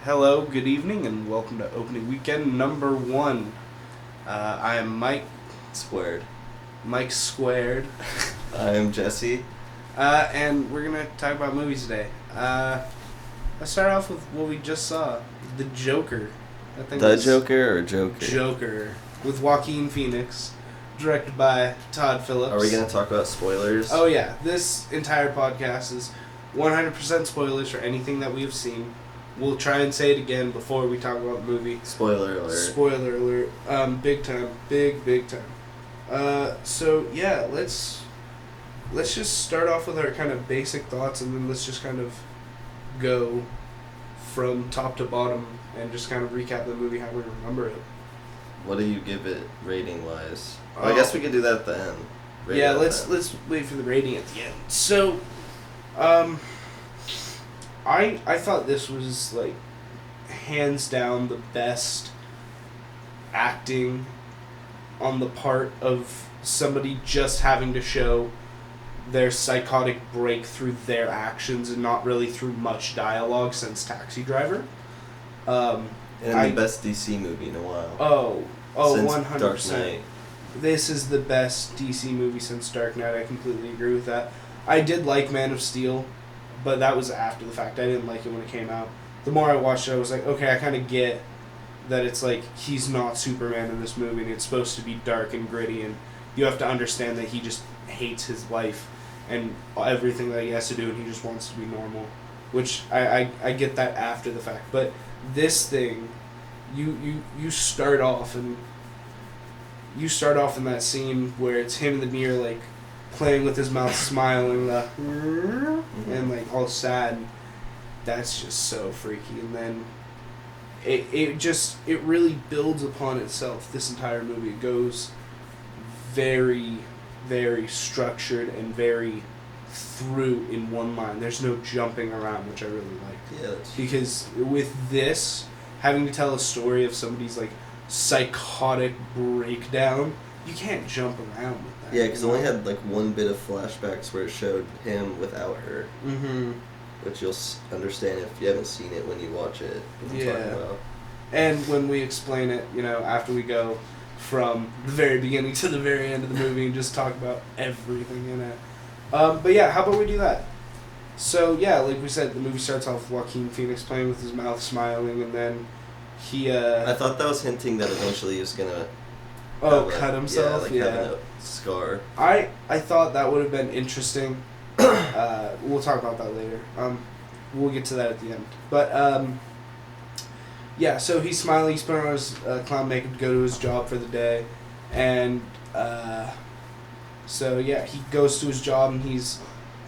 Hello, good evening, and welcome to opening weekend number 1. I am Squared. Mike Squared, I'm Jesse. and we're gonna talk about movies today. Let's start off with what we just saw, The Joker. The Joker or Joker? Joker, with Joaquin Phoenix, directed by Todd Phillips. Are we going to talk about spoilers? Oh yeah, this entire podcast is 100% spoilers for anything that we have seen. We'll try and say it again before we talk about the movie. Spoiler alert. Spoiler alert. Big time. Big time. So yeah, let's just start off with our kind of basic thoughts, and then let's just kind of go from top to bottom and just kind of recap the movie how we remember it. What do you give it rating wise? Well, I guess we could do that at the end. Let's wait for the rating at the end. So, I thought this was like hands down the best acting on the part of somebody just having to show their psychotic break through their actions and not really through much dialogue since Taxi Driver. And the best DC movie in a while. Since 100%. Dark Knight. This is the best DC movie since Dark Knight. I completely agree with that. I did like Man of Steel, but that was after the fact. I didn't like it when it came out. The more I watched it, I was like, okay, I kind of get that it's like he's not Superman in this movie, and it's supposed to be dark and gritty, and you have to understand that he just hates his life and everything that he has to do, and he just wants to be normal, which I get that after the fact. But this thing, you start off in that scene where it's him in the mirror, like playing with his mouth, smiling, and like all sad. And that's just so freaky. And then it really builds upon itself. This entire movie, it goes very, very structured and very through in one line. There's no jumping around, which I really liked. Yeah. Because with this, having to tell a story of somebody's like psychotic breakdown, you can't jump around with that. Yeah, because it only had like one bit of flashbacks where it showed him without her. Mm-hmm. Which you'll understand if you haven't seen it when you watch it. Yeah. And when we explain it, after we go from the very beginning to the very end of the movie and just talk about everything in it. But yeah, how about we do that? So yeah, like we said, the movie starts off with Joaquin Phoenix playing with his mouth, smiling, and then he... I thought that was hinting that eventually he was gonna... cut himself? Yeah, have a scar. I thought that would have been interesting. We'll talk about that later. We'll get to that at the end. But, yeah, so he's smiling, he's putting on his clown makeup to go to his job for the day. And, so yeah, he goes to his job and he's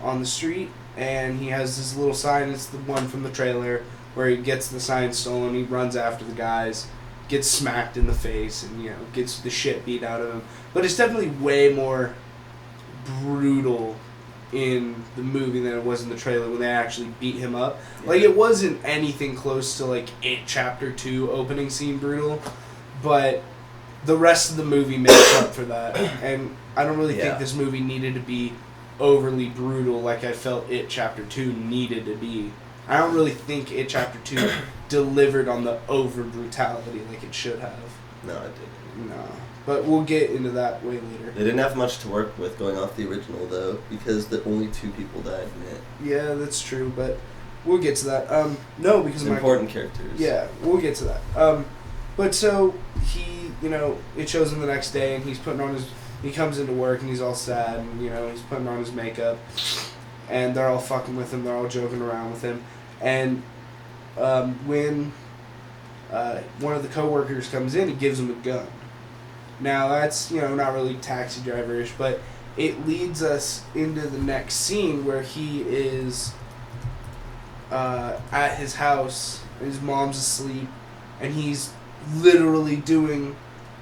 on the street. And he has this little sign, it's the one from the trailer, where he gets the sign stolen, he runs after the guys, gets smacked in the face, and, gets the shit beat out of him. But it's definitely way more brutal in the movie than it was in the trailer when they actually beat him up. Yeah. Like, it wasn't anything close to, like, It Chapter 2 opening scene brutal, but the rest of the movie makes up for that. And I don't really think this movie needed to be overly brutal like I felt It Chapter 2 needed to be. I don't really think It Chapter 2 delivered on the over brutality like it should have. No, it didn't. No. But we'll get into that way later. They didn't have much to work with going off the original, though, because the only 2 people died in it. Yeah, that's true, but we'll get to that. No, because important characters. Yeah, we'll get to that. But so he, it shows him the next day, and he's putting on his... He comes into work, and he's all sad, and, he's putting on his makeup, and they're all fucking with him, they're all joking around with him, and when one of the coworkers comes in, he gives him a gun. Now, that's, not really Taxi Driver-ish, but it leads us into the next scene where he is at his house, and his mom's asleep, and he's literally doing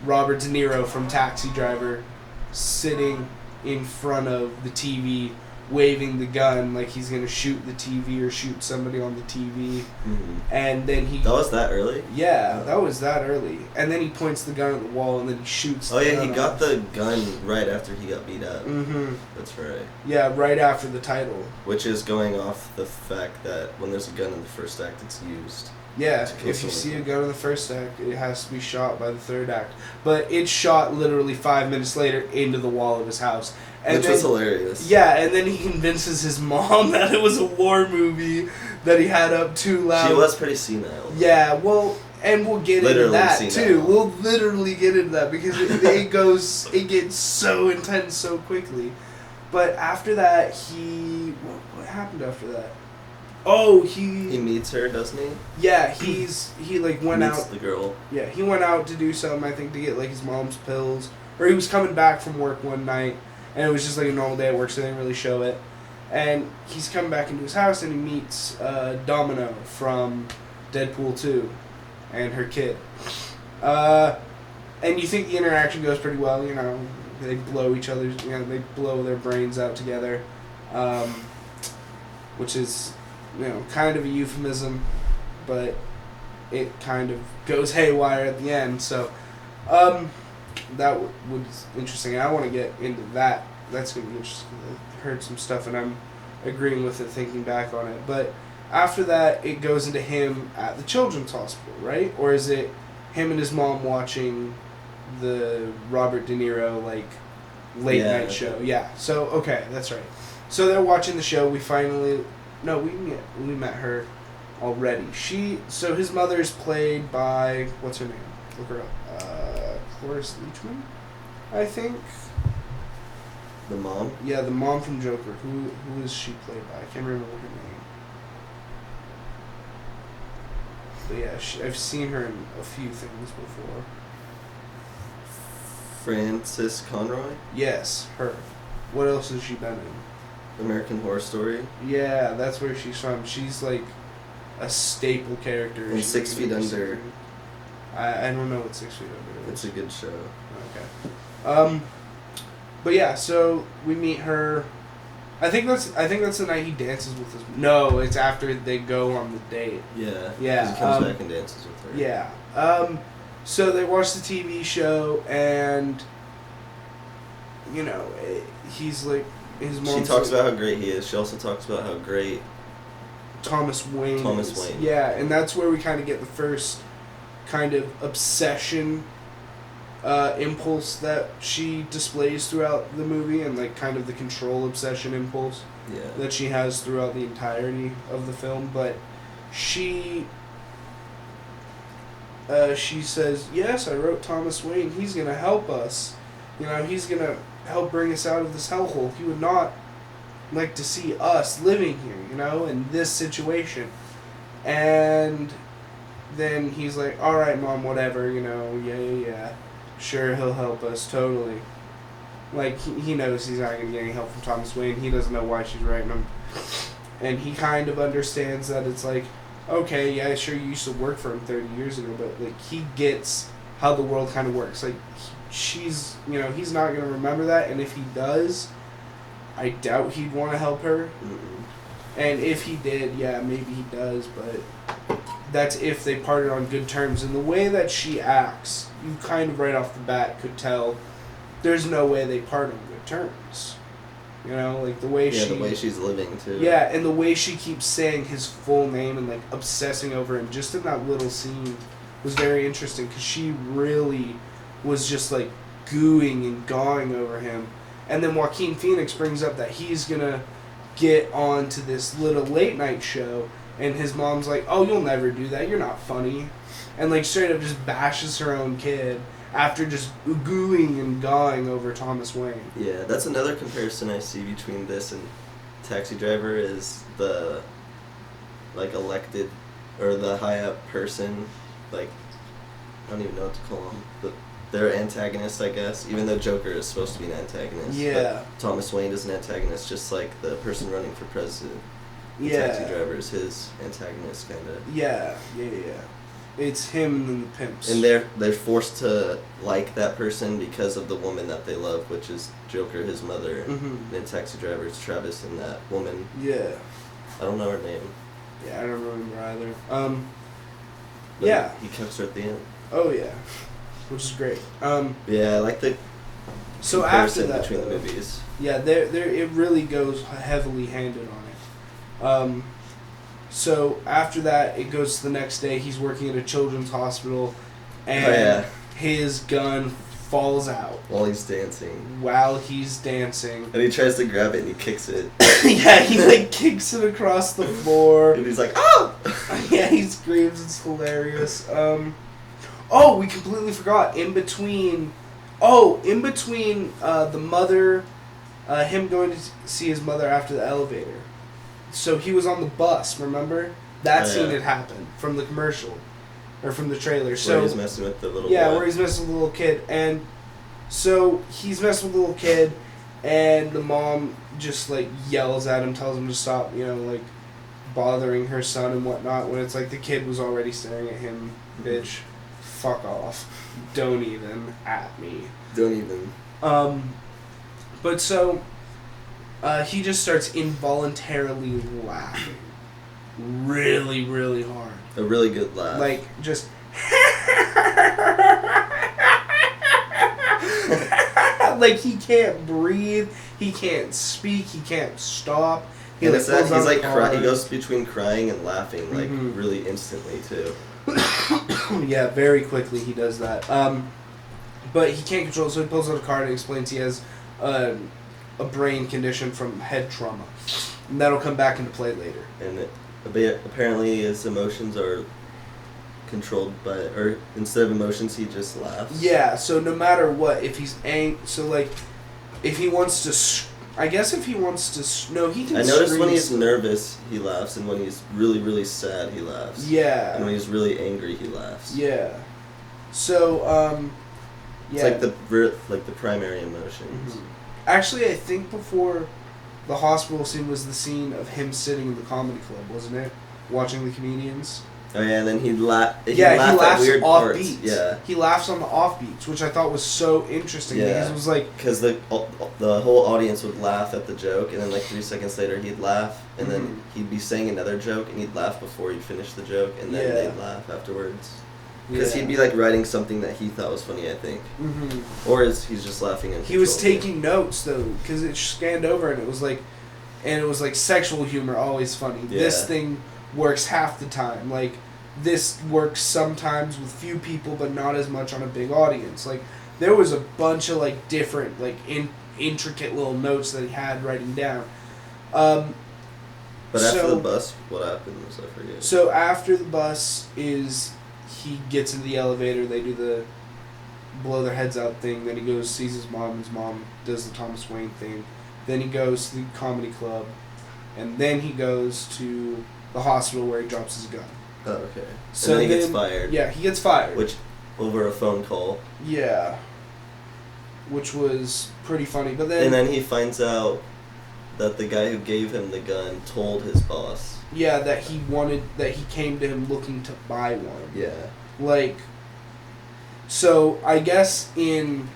Robert De Niro from Taxi Driver, sitting in front of the TV, waving the gun like he's gonna shoot the TV or shoot somebody on the TV. Mm-hmm. And then he... That was that early? Yeah, that was that early. And then he points the gun at the wall and then he shoots the gun. Oh yeah, he got the gun right after he got beat up. Mm-hmm. That's right. Yeah, right after the title. Which is going off the fact that when there's a gun in the first act, it's used. Yeah, to kill if you someone. see a gun in the first act, it has to be shot by the third act. But it's shot literally 5 minutes later into the wall of his house. And Which then, was hilarious. Yeah, and then he convinces his mom that it was a war movie that he had up too loud. She was pretty senile. Yeah, well, and we'll get into Literally that senile. too. We'll literally get into that because it gets so intense so quickly. But after that, what happened after that? Oh, He meets her, doesn't he? yeah, he like went Meets out. the girl. Yeah, he went out to do something, I think, to get like his mom's pills. Or he was coming back from work one night, and it was just like a normal day at work, so they didn't really show it. And he's coming back into his house, and he meets Domino from Deadpool 2 and her kid. And you think the interaction goes pretty well, you know. They blow each other's, you know, they blow their brains out together. Which is, you know, kind of a euphemism, but it kind of goes haywire at the end. So, that was interesting. I want to get into that. That's going to be interesting. I heard some stuff and I'm agreeing with it thinking back on it. But after that, it goes into him at the children's hospital, right? Or is it him and his mom watching the Robert De Niro, like, late night show? Yeah. So, okay, that's right. So they're watching the show. We met her already. So his mother is played by, what's her name? Look her up. Cloris Leachman, I think. The mom? Yeah, the mom from Joker. Who is she played by? I can't remember her name. But yeah, I've seen her in a few things before. Frances Conroy? Yes, her. What else has she been in? American Horror Story? Yeah, that's where she's from. She's like a staple character. And She's 6 like Feet in every Under. season. I don't know what 6 Feet Under is. It's a good show. Okay. But yeah, so we meet her. I think that's the night he dances with his. No, it's after they go on the date. Yeah. Yeah, 'cause he comes back and dances with her. Yeah. So they watch the TV show, and you know, he's like his mom. She talks about how great he is. She also talks about how great Thomas Wayne. Thomas is. Wayne. Yeah, and that's where we kind of get the first kind of obsession impulse that she displays throughout the movie, and like kind of the control obsession impulse Yeah. that she has throughout the entirety of the film. But she says, yes, I wrote Thomas Wayne. He's going to help us. You know, he's going to help bring us out of this hellhole. He would not like to see us living here, you know, in this situation. And then he's like, all right, Mom, whatever, you know, yeah. Sure, he'll help us, totally. Like, he knows he's not going to get any help from Thomas Wayne. He doesn't know why she's writing him. And he kind of understands that it's like, okay, yeah, sure, you used to work for him 30 years ago, but, like, he gets how the world kind of works. Like, she's, you know, he's not going to remember that, and if he does, I doubt he'd want to help her. Mm-mm. And if he did, yeah, maybe he does, but that's if they parted on good terms. And the way that she acts, you kind of right off the bat could tell there's no way they part on good terms. You know, like the way the way she's living too. Yeah, and the way she keeps saying his full name and like obsessing over him just in that little scene was very interesting because she really was just like gooing and gawing over him. And then Joaquin Phoenix brings up that he's gonna get on to this little late night show, and his mom's like, oh, you'll never do that, you're not funny. And like straight up just bashes her own kid after just gooing and gawing over Thomas Wayne. Yeah, that's another comparison I see between this and Taxi Driver is the, like, elected, or the high-up person, like, I don't even know what to call them, but they're antagonists, I guess, even though Joker is supposed to be an antagonist. Yeah. But Thomas Wayne is an antagonist, just like the person running for president. The Yeah. Taxi Driver is his antagonist, kind of. Yeah. It's him and the pimps. And they're forced to like that person because of the woman that they love, which is Joker, his mother. Mhm. And in Taxi Driver, it's Travis and that woman. Yeah. I don't know her name. Yeah, I don't remember either. But Yeah. He cooks her at the end. Oh yeah. Which is great. Yeah, I like the So after comparison that, between the though, movies. yeah, there it really goes heavily handed on it. So after that, it goes to the next day. He's working at a children's hospital, and Oh, yeah. his gun falls out While he's dancing. while he's dancing. And he tries to grab it and he kicks it. Yeah, he like kicks it across the floor. And he's like, oh! Yeah, he screams. It's hilarious. Oh, we completely forgot. In between the mother, him going to see his mother after the elevator. So he was on the bus. Remember that scene had happened from the commercial, or from the trailer. So where he's messing with the little yeah, boy. where he's messing with the little kid, and so he's messing with the little kid, and the mom just like yells at him, tells him to stop, like bothering her son and whatnot. When it's like the kid was already staring at him, bitch, fuck off, don't even at me. Don't even. But so he just starts involuntarily laughing, really, really hard. A really good laugh. Like, just... like, he can't breathe, he can't speak, he can't stop. He and like, it's that, pulls he's out like a card. he goes between crying and laughing like Mhm. really instantly too. Yeah, very quickly he does that. But he can't control it, so he pulls out a card and explains he has a brain condition from head trauma. And that'll come back into play later. And apparently his emotions are controlled by, or instead of emotions he just laughs. Yeah, so no matter what, if he's so like, if he wants to, I guess if he wants to, no, he can. I noticed when scream he's still. nervous he laughs, and when he's really really sad he laughs. Yeah. And when he's really angry he laughs. Yeah. So, yeah. It's like the primary emotions. Mhm. Actually, I think before the hospital scene was the scene of him sitting in the comedy club, wasn't it? Watching the comedians. Oh yeah, and then he'd laugh. Yeah, he laugh at laughs weird off parts. beats. Yeah. He laughs on the off beats, which I thought was so interesting Yeah. because it was like, Because the whole audience would laugh at the joke, and then like 3 seconds later he'd laugh, and Mhm. then he'd be saying another joke, and he'd laugh before he'd finish the joke, and then Yeah. they'd laugh afterwards. Because yeah. he'd be like writing something that he thought was funny, I think, Mhm. or he's just laughing. He was taking notes though, because it scanned over and it was like sexual humor always funny. Yeah. This thing works half the time. Like this works sometimes with few people, but not as much on a big audience. Like there was a bunch of like different like intricate little notes that he had writing down. But after so- the bus, what happens? I forget. So after the bus he gets into the elevator. They do the blow their heads out thing. Then he goes sees his mom. His mom does the Thomas Wayne thing. Then he goes to the comedy club, and then he goes to the hospital where he drops his gun. Oh, okay. So and then he gets then- fired. Yeah, he gets fired. Which, over a phone call. Yeah. Which was pretty funny, but then And then he finds out that the guy who gave him the gun told his boss. yeah, that he came to him looking to buy one. Yeah. Like, so I guess in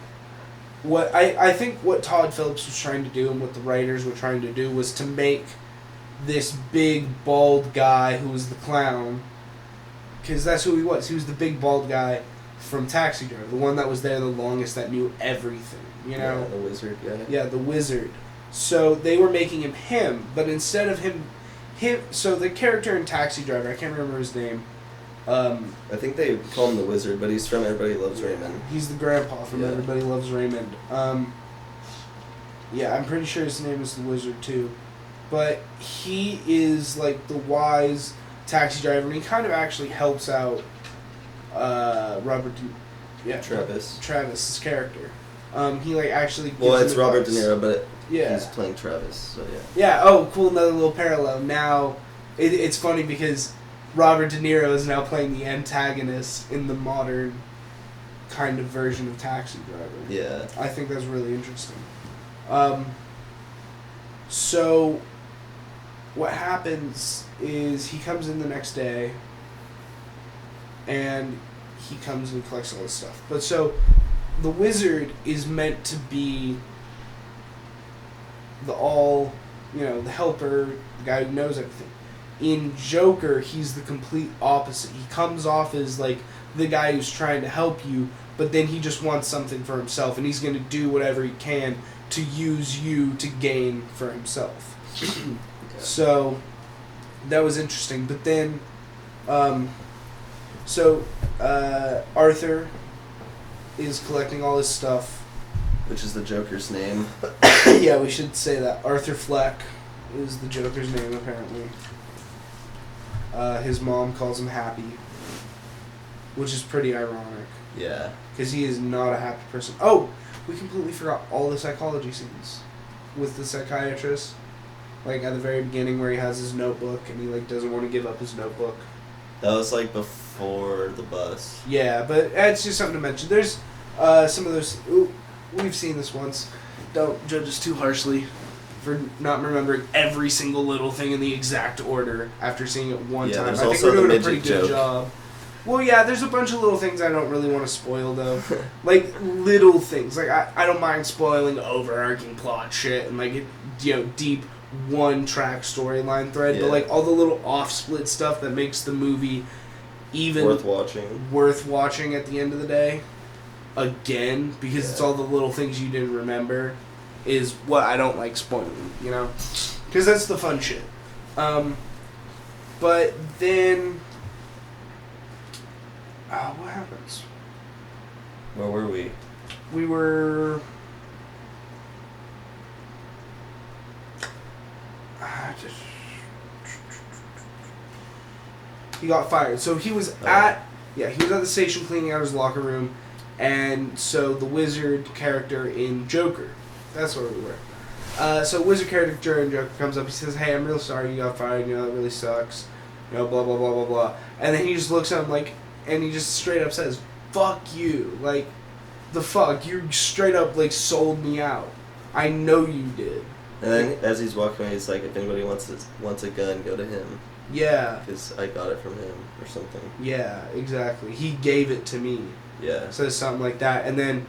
what I think what Todd Phillips was trying to do and what the writers were trying to do was to make this big bald guy who was the clown, because that's who he was. He was the big bald guy from Taxi Driver, the one that was there the longest, that knew everything. You know. Yeah, the wizard guy. Yeah, the wizard. So they were making him, but instead of him. So the character in Taxi Driver, I can't remember his name. I think they call him the wizard, but he's from Everybody Loves Raymond. He's the grandpa from Yeah. Everybody Loves Raymond. Yeah, I'm pretty sure his name is the wizard too. But he is like the wise taxi driver, and he kind of actually helps out Travis's character. He like actually gives Well, him it's Robert De advice. Niro, but Yeah. he's playing Travis, so yeah. Yeah, oh, cool, another little parallel. Now, it's funny because Robert De Niro is now playing the antagonist in the modern kind of version of Taxi Driver. Yeah. I think that's really interesting. So, what happens is he comes in the next day, and he comes and collects all this stuff. But so, the wizard is meant to be the helper, the guy who knows everything. In Joker, he's the complete opposite. He comes off as like the guy who's trying to help you, but then he just wants something for himself, and he's going to do whatever he can to use you to gain for himself. So, that was interesting. But then, Arthur is collecting all his stuff. Which is the Joker's name. Yeah, we should say that. Arthur Fleck is the Joker's name, apparently. His mom calls him Happy, which is pretty ironic. Yeah. Because he is not a happy person. Oh, we completely forgot all the psychology scenes with the psychiatrist. Like, at the very beginning where he has his notebook and he, like, doesn't want to give up his notebook. That was, like, before the bus. Yeah, but it's just something to mention. There's some of those... Ooh, we've seen this once. Don't judge us too harshly for not remembering every single little thing in the exact order after seeing it one time. There's I think also we're doing the a pretty midget good joke. job. Well, yeah, there's a bunch of little things I don't really want to spoil, though. Like, little things. Like, I don't mind spoiling overarching plot shit and, like, deep one-track storyline thread. Yeah. But, like, all the little off-split stuff that makes the movie even Worth watching at the end of the day, again, because it's all the little things you didn't remember, is what I don't like spoiling, you know? Because that's the fun shit. But then... what happens? Where were we? We were... He got fired. So he was at the station cleaning out his locker room, and so the wizard character in Joker, that's where we were. So wizard character in Joker comes up, he says, "Hey, I'm real sorry you got fired, that really sucks, blah, blah, blah, blah, blah." And then he just looks at him like, and he just straight up says, "Fuck you, like, the fuck, you straight up, like, sold me out. I know you did." And then as he's walking away, he's like, if anybody wants a gun, go to him. Yeah. Because I got it from him or something. Yeah, exactly. He gave it to me. Yeah. Says something like that. And then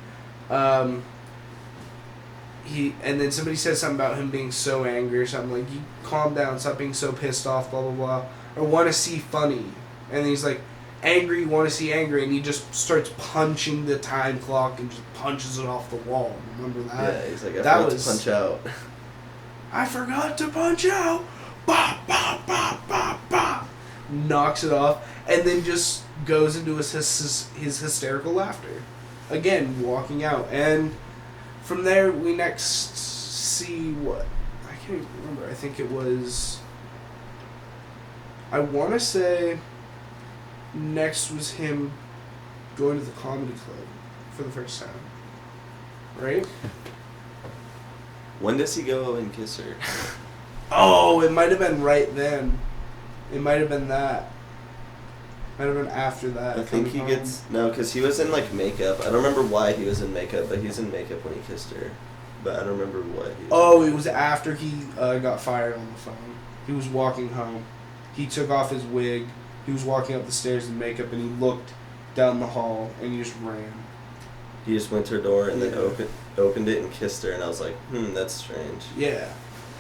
and then somebody says something about him being so angry or something like, "You calm down, stop being so pissed off, blah, blah, blah." Or want to see funny. And then he's like, "Angry, want to see angry," and he just starts punching the time clock and just punches it off the wall. Remember that? Yeah, he's like, I forgot to punch out. I forgot to punch out. Bah, bah, bah, bah, bah. Knocks it off, and then just goes into his hysterical laughter. Again, walking out. And from there, we next see what? I can't even remember. I think it was... I want to say... Next was him going to the comedy club for the first time. Right? When does he go and kiss her? Oh, it might have been right then. It might have been that. Might have been after that. I think he gets... No, because he was in, like, makeup. I don't remember why he was in makeup, but he's in makeup when he kissed her. But I don't remember what he was. Oh, it was after he got fired on the phone. He was walking home. He took off his wig. He was walking up the stairs in makeup, and he looked down the hall, and he just ran. He just went to her door and then opened it and kissed her, and I was like, that's strange. Yeah.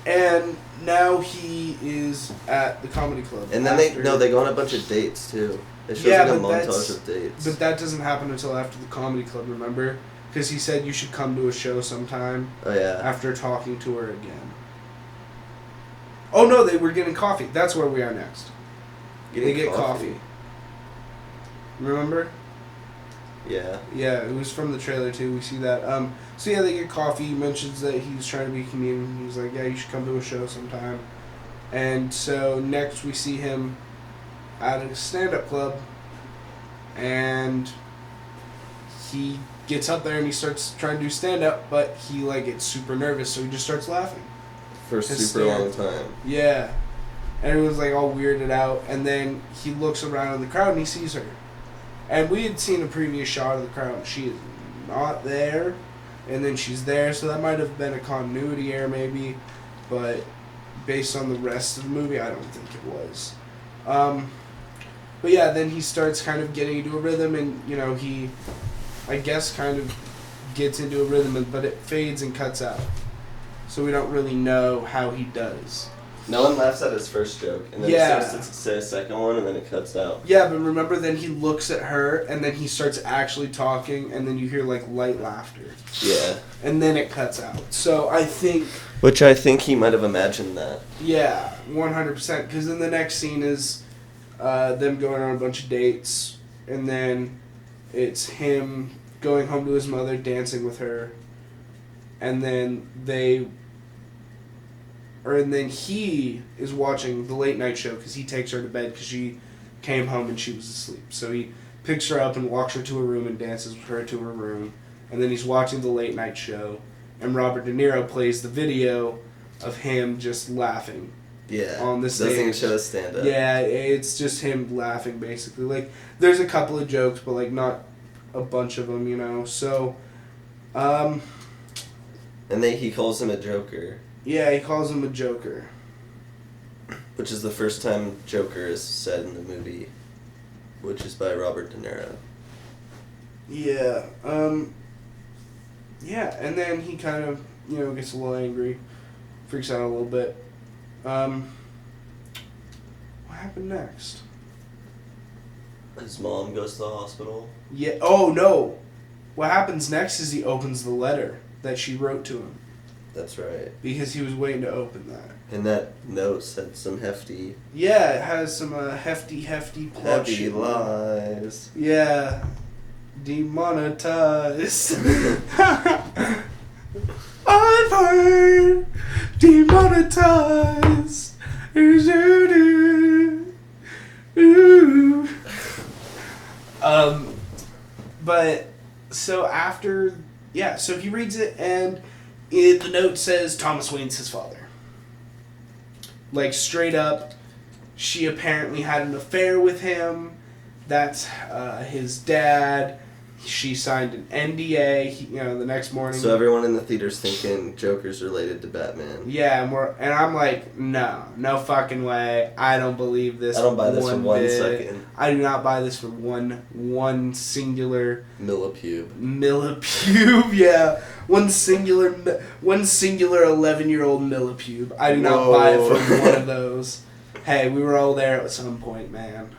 And now he is at the comedy club. And then they go on a bunch of dates, too. It shows like a montage of dates. But that doesn't happen until after the comedy club, remember? Because he said you should come to a show sometime. Oh, yeah. After talking to her again. Oh, no, they were getting coffee. That's where we are next. They get coffee. Remember? Yeah. Yeah, it was from the trailer too. We see that. So yeah, they get coffee. He mentions that he's trying to be a comedian. He's like, "Yeah, you should come to a show sometime." And so next we see him at a stand-up club, and he gets up there and he starts trying to do stand-up, but he like gets super nervous, so he just starts laughing. For a super long time. Yeah. And everyone's like all weirded out, and then he looks around in the crowd and he sees her. And we had seen a previous shot of the crowd. She is not there, and then she's there, so that might have been a continuity error maybe, but based on the rest of the movie, I don't think it was. But yeah, then he starts kind of getting into a rhythm, and he, I guess, kind of gets into a rhythm, but it fades and cuts out. So we don't really know how he does. No one laughs at his first joke, and then he starts to say a second one, and then it cuts out. Yeah, but remember, then he looks at her, and then he starts actually talking, and then you hear, like, light laughter. Yeah. And then it cuts out. So I think Which I think he might have imagined that. Yeah, 100%. Because then the next scene is them going on a bunch of dates, and then it's him going home to his mother, dancing with her, and then he is watching the late night show because he takes her to bed because she came home and she was asleep. So he picks her up and walks her to her room and dances with her to her room, and then he's watching the late night show, and Robert De Niro plays the video of him just laughing. Yeah. On the stage. Doesn't even show a stand-up. Yeah, it's just him laughing, basically. Like, there's a couple of jokes, but, like, not a bunch of them, you know? So, And then he calls him a joker. yeah, he calls him a joker. Which is the first time Joker is said in the movie, which is by Robert De Niro. Yeah, yeah, and then he kind of, you know, gets a little angry, freaks out a little bit. What happened next? His mom goes to the hospital. Yeah, oh no! What happens next is he opens the letter that she wrote to him. That's right. Because he was waiting to open that. And that note said some hefty... Yeah, it has some hefty plot Heavy shit. lies. Yeah. Demonetized. I've heard demonetized. Ooh. But so after, yeah, so he reads it and the note says Thomas Wayne's his father. Like straight up, she apparently had an affair with him. That's his dad. She signed an NDA. The next morning. So everyone in the theater's thinking Joker's related to Batman. Yeah, and I'm like, no fucking way. I don't believe this. I don't buy this for 1 bit. second. I do not buy this for one singular Millipube. Yeah, one singular 11-year-old millipube. I do not buy it for one of those. Hey, we were all there at some point, man.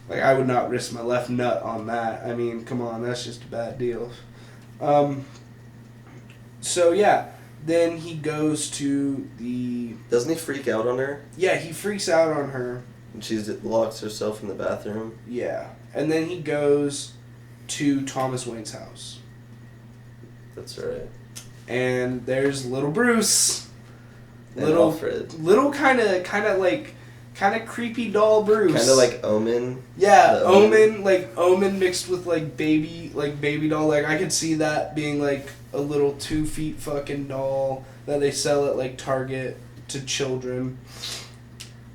Like, I would not risk my left nut on that. I mean, come on, that's just a bad deal. So, yeah, then he goes to the... Doesn't he freak out on her? Yeah, he freaks out on her. And she locks herself in the bathroom? Yeah. And then he goes to Thomas Wayne's house. That's right. And there's little Bruce. And Alfred. Little kind of creepy doll Bruce. Kind of like Omen. Yeah, Omen mixed with baby doll. Like I could see that being like a little 2 feet fucking doll that they sell at Target to children.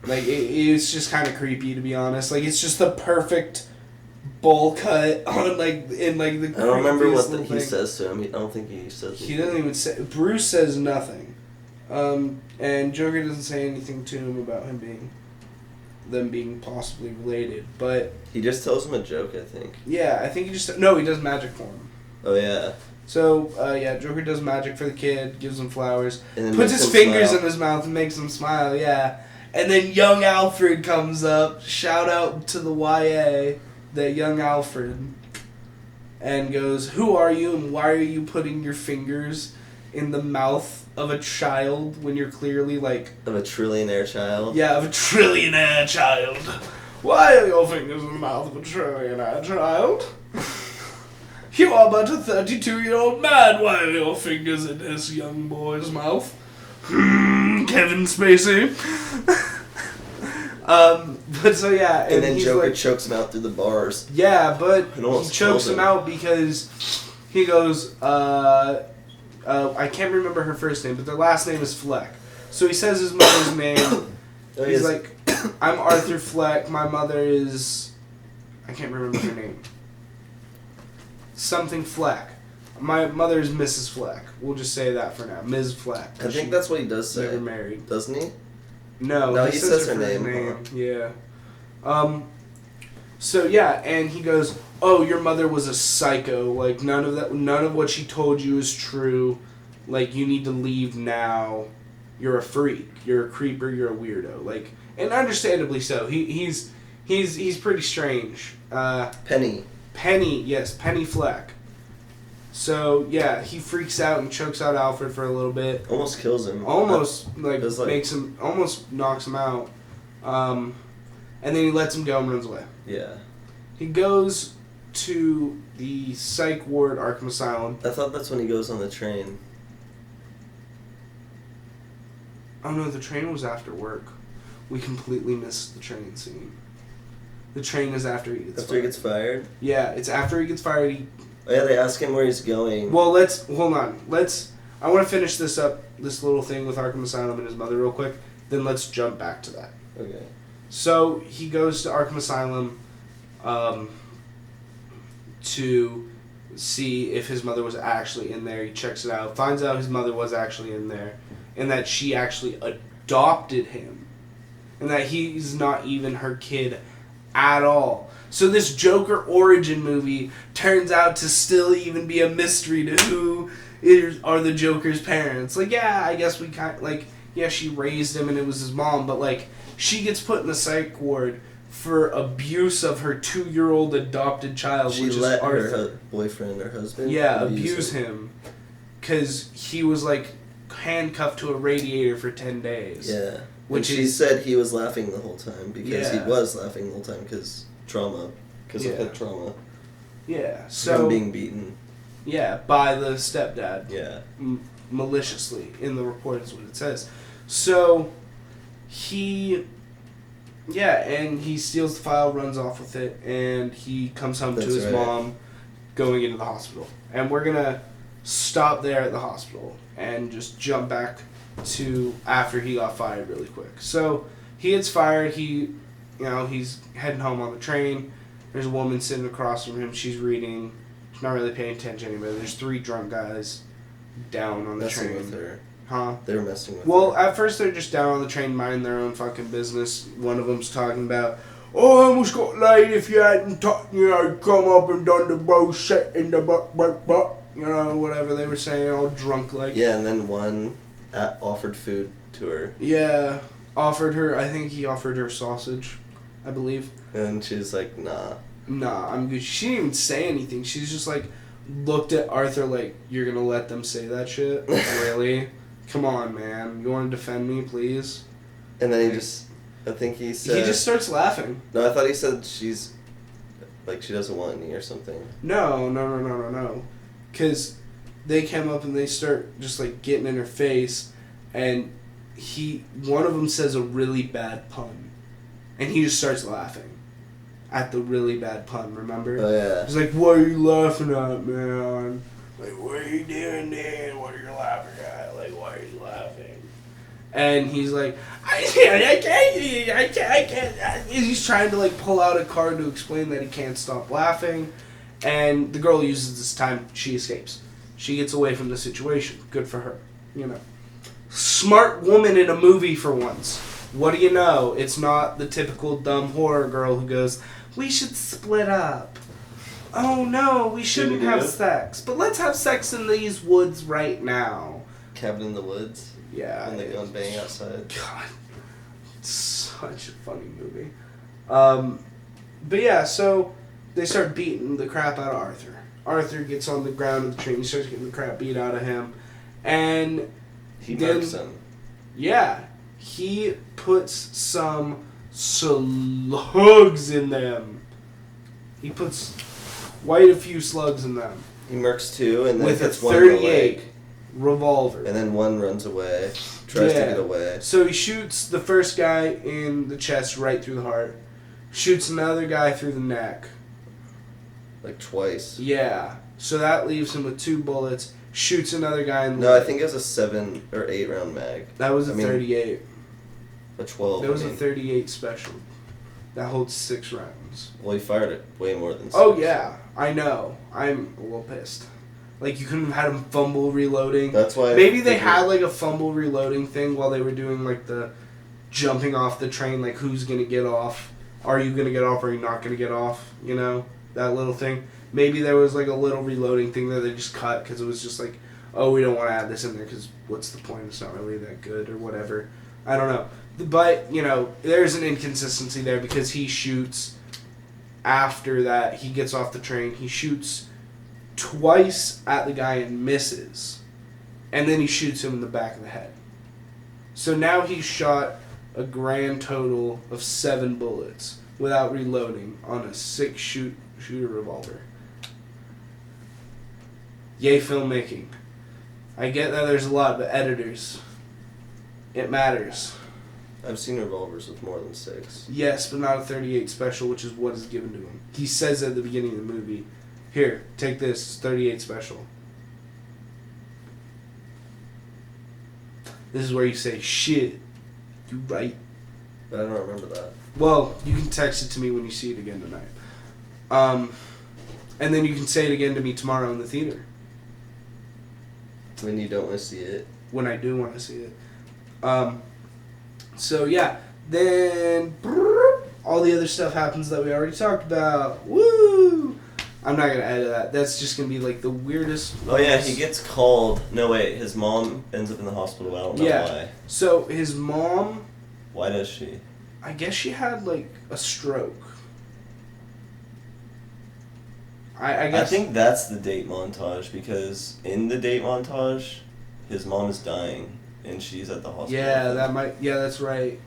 Like it's just kind of creepy, to be honest. Like it's just the perfect bowl cut on the. I don't remember what he says to him. I don't think he says. He doesn't even say. Bruce says nothing, and Joker doesn't say anything to him about them being possibly related. But he just tells him a joke, I think. Yeah, I think he does magic for him. Oh yeah. So Joker does magic for the kid, gives him flowers, and then puts his fingers in his mouth and makes him smile. Yeah. And then young Alfred comes up, shout out to the YA, that young Alfred, and goes, "Who are you and why are you putting your fingers in the mouth of a child when you're clearly Of a trillionaire child? Yeah, of a trillionaire child. Why are your fingers in the mouth of a trillionaire child? You are but a 32-year-old man. Why are your fingers in this young boy's mouth? Kevin Spacey." But so yeah, and then Joker chokes him out through the bars. Yeah, but he chokes him out because he goes, I can't remember her first name, but their last name is Fleck. So he says his mother's name. He's like, "I'm Arthur Fleck. My mother is, I can't remember her name. Something Fleck. My mother is Mrs. Fleck. We'll just say that for now, Ms. Fleck." I think that's what he does say. Never married, doesn't he? No, he says her name. Yeah. So yeah, and he goes, "Oh, your mother was a psycho. Like none of what she told you is true. Like you need to leave now. You're a freak. You're a creeper. You're a weirdo. Like, and understandably so. He's pretty strange. Penny. Yes, Penny Fleck. So yeah, he freaks out and chokes out Alfred for a little bit. Almost kills him. Almost like almost knocks him out. And then he lets him go and runs away. Yeah. He goes to the psych ward, Arkham Asylum. I thought that's when he goes on the train. Oh no, the train was after work. We completely missed the train scene. The train is after he gets fired. He gets fired? Yeah, it's after he gets fired. Oh yeah, they ask him where he's going. Well, hold on. I want to finish this little thing with Arkham Asylum and his mother real quick. Then let's jump back to that. Okay. So he goes to Arkham Asylum to see if his mother was actually in there. He checks it out, finds out his mother was actually in there, and that she actually adopted him, and that he's not even her kid at all. So this Joker origin movie turns out to still even be a mystery to who are the Joker's parents. Like, yeah, I guess she raised him and it was his mom, but like, she gets put in the psych ward for abuse of her 2-year-old adopted child, she which let is Arthur. her boyfriend or husband abuse him. Because he was like handcuffed to a radiator for 10 days. Yeah. Which she said he was laughing the whole time because he was laughing the whole time because trauma. Because of head trauma. Yeah. So from being beaten. Yeah, by the stepdad. Yeah. Maliciously, in the report is what it says. So and he steals the file, runs off with it, and he comes home to his mom going into the hospital. And we're going to stop there at the hospital and just jump back to after he got fired really quick. So he gets fired. He's heading home on the train. There's a woman sitting across from him. She's reading. She's not really paying attention anymore. There's 3 drunk guys down on the train. Messing with her. Huh? They were messing with her. Well, at first they're just down on the train minding their own fucking business. One of them's talking about, oh, I almost got laid if you hadn't come up and done the bullshit in the butt. Whatever they were saying, all drunk like. Yeah, and then one offered food to her. Yeah, I think he offered her sausage, I believe. And she's like, nah. Nah, I'm good. She didn't even say anything. She's just like, looked at Arthur like, you're gonna let them say that shit? Really? Come on, man. You want to defend me, please? And then I think he said... He just starts laughing. No, I thought he said she doesn't want any or something. No. Because they came up and they start just, like, getting in her face, and one of them says a really bad pun. And he just starts laughing at the really bad pun, remember? Oh, yeah. He's like, what are you laughing at, man? Like, what are you doing, Dan? What are you laughing at? Like, why are you laughing? And he's like, I can't. He's trying to, like, pull out a card to explain that he can't stop laughing. And the girl uses this time. She escapes. She gets away from the situation. Good for her. Smart woman in a movie for once. What do you know? It's not the typical dumb horror girl who goes, we should split up. Oh no, we shouldn't have sex. But let's have sex in these woods right now. Cabin in the Woods? Yeah. When they go and bang outside. God. It's such a funny movie. But yeah, so they start beating the crap out of Arthur. Arthur gets on the ground of the train. He starts getting the crap beat out of him. And he murks him. Yeah. He puts some slugs in them. He puts quite a few slugs in them. He murks 2 and then with hits a one in the 38 leg. Revolver. And then one runs away, tries to get away. So he shoots the first guy in the chest right through the heart. Shoots another guy through the neck. Like twice. Yeah. So that leaves him with 2 bullets. Shoots another guy in the No, leg. I think it was a 7 or 8 round mag. That was a 38. A 12. That was a 38 special. That holds 6 rounds. Well, he fired it way more than 6. Oh, yeah. I know. I'm a little pissed. Like, you couldn't have had him fumble reloading. That's why... Maybe they had, like, a fumble reloading thing while they were doing, like, the jumping off the train. Like, who's going to get off? Are you going to get off or are you not going to get off? That little thing. Maybe there was, like, a little reloading thing that they just cut because it was just like, oh, we don't want to add this in there because what's the point? It's not really that good or whatever. I don't know. But, there's an inconsistency there because he shoots after that. He gets off the train. He shoots twice at the guy and misses, and then he shoots him in the back of the head. So now he's shot a grand total of 7 bullets without reloading on a 6-shooter revolver. Yay, filmmaking. I get that there's a lot, but editors, it matters. I've seen revolvers with more than 6. Yes, but not a 38 special, which is what is given to him. He says at the beginning of the movie, here, take this 38 special. This is where you say, shit, you right. But I don't remember that. Well, you can text it to me when you see it again tonight. And then you can say it again to me tomorrow in the theater. When you don't want to see it. When I do want to see it. So yeah, then all the other stuff happens that we already talked about. Woo! I'm not gonna edit that. That's just gonna be like the weirdest. Oh yeah, he gets called. No wait, his mom ends up in the hospital. I don't know why. So his mom. Why does she? I guess she had like a stroke. I guess. I think that's the date montage because in the date montage, his mom is dying and she's at the hospital. Yeah, that might. Yeah, that's right.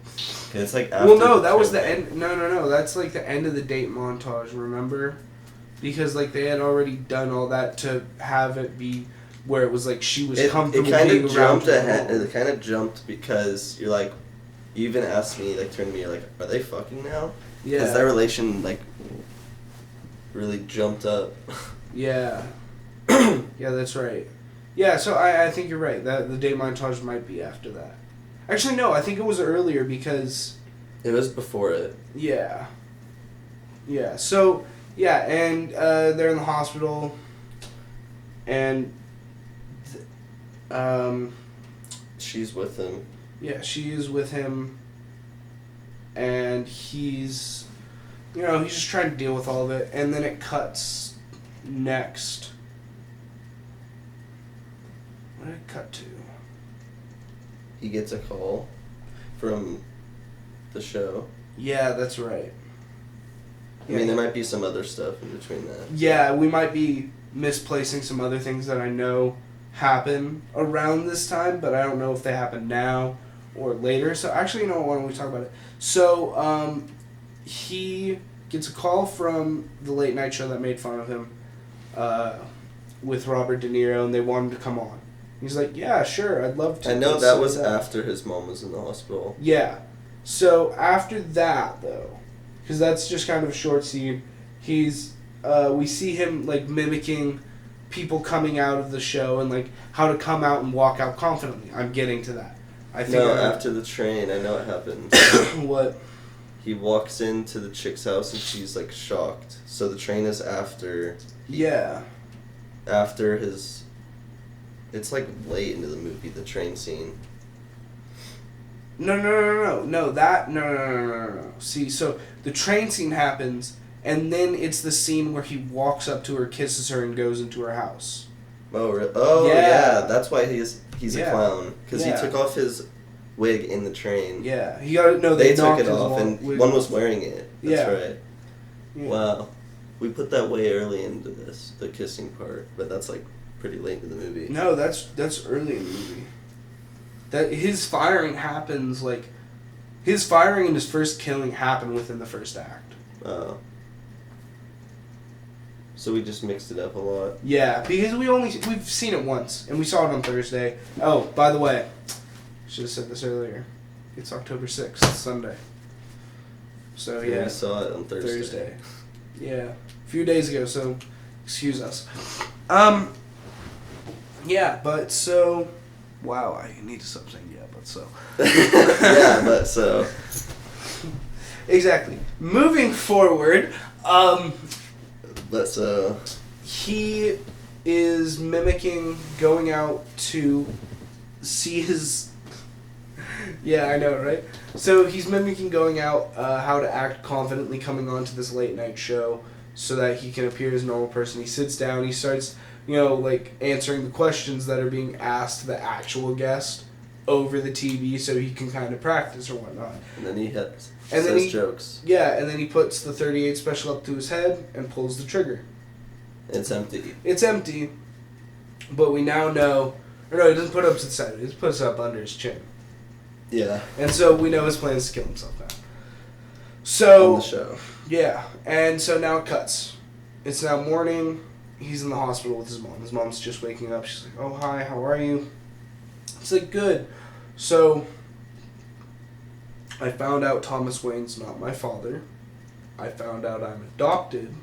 It's like after. Well, no, that was the end. No. That's like the end of the date montage. Remember? Because like they had already done all that to have it be where it was like she was comfortable being around. Jumped ahead. It kind of jumped because you're like, you even asked me like turned to me, you're like, are they fucking now? Yeah. Because that relation like really jumped up. Yeah. Yeah, that's right. Yeah, so I think you're right. That the date montage might be after that. Actually, no, I think it was earlier because. It was before it. Yeah. Yeah. So. Yeah, and they're in the hospital, and she's with him. Yeah, she is with him, and he's, he's just trying to deal with all of it, and then it cuts next. What did it cut to? He gets a call from the show. Yeah, that's right. I mean, there might be some other stuff in between that. Yeah, we might be misplacing some other things that I know happen around this time, but I don't know if they happen now or later. So actually, why don't we talk about it? So he gets a call from the late night show that made fun of him with Robert De Niro, and they want him to come on. He's like, yeah, sure, I'd love to. I know that was after his mom was in the hospital. Yeah. So after that, though, because that's just kind of a short scene, he's we see him like mimicking people coming out of the show and like how to come out and walk out confidently. I'm getting to that. I think after the train, I know what happens. What? He walks into the chick's house and she's like shocked. So the train is after. Yeah. After his. It's like late into the movie, the train scene. No. See, so the train scene happens, and then it's the scene where he walks up to her, kisses her, and goes into her house. Oh, really? Oh, yeah. That's why he's a clown. Because he took off his wig in the train. Yeah. He got they took it off, and one was wearing it. That's right. Yeah. Wow. We put that way early into this, the kissing part, but that's like pretty late in the movie. No, that's early in the movie. That his firing happens his firing and his first killing happen within the first act. Oh. So we just mixed it up a lot. Yeah, because we've seen it once and we saw it on Thursday. Oh, by the way, should have said this earlier. It's October 6th, Sunday. So yeah, we saw it on Thursday. Yeah, a few days ago. So excuse us. Yeah, but so. Wow, I need to stop saying yeah, but so. Yeah, but so. Exactly. Moving forward, But so. He is mimicking going out to see his. Yeah, I know, right? So he's mimicking going out, how to act confidently coming onto this late night show so that he can appear as a normal person. He sits down, he starts, answering the questions that are being asked the actual guest over the TV so he can kind of practice or whatnot. And then he says jokes. Yeah, and then he puts the 38 special up to his head and pulls the trigger. It's empty. It's empty, but we now know... Or no, he doesn't put it up to the side. He just puts it up under his chin. Yeah. And so we know his plan is to kill himself now. So... On the show. Yeah, and so now it cuts. It's now morning. He's in the hospital with his mom. His mom's just waking up. She's like, "Oh, hi, how are you?" It's like, "Good." So, I found out Thomas Wayne's not my father. I found out I'm adopted.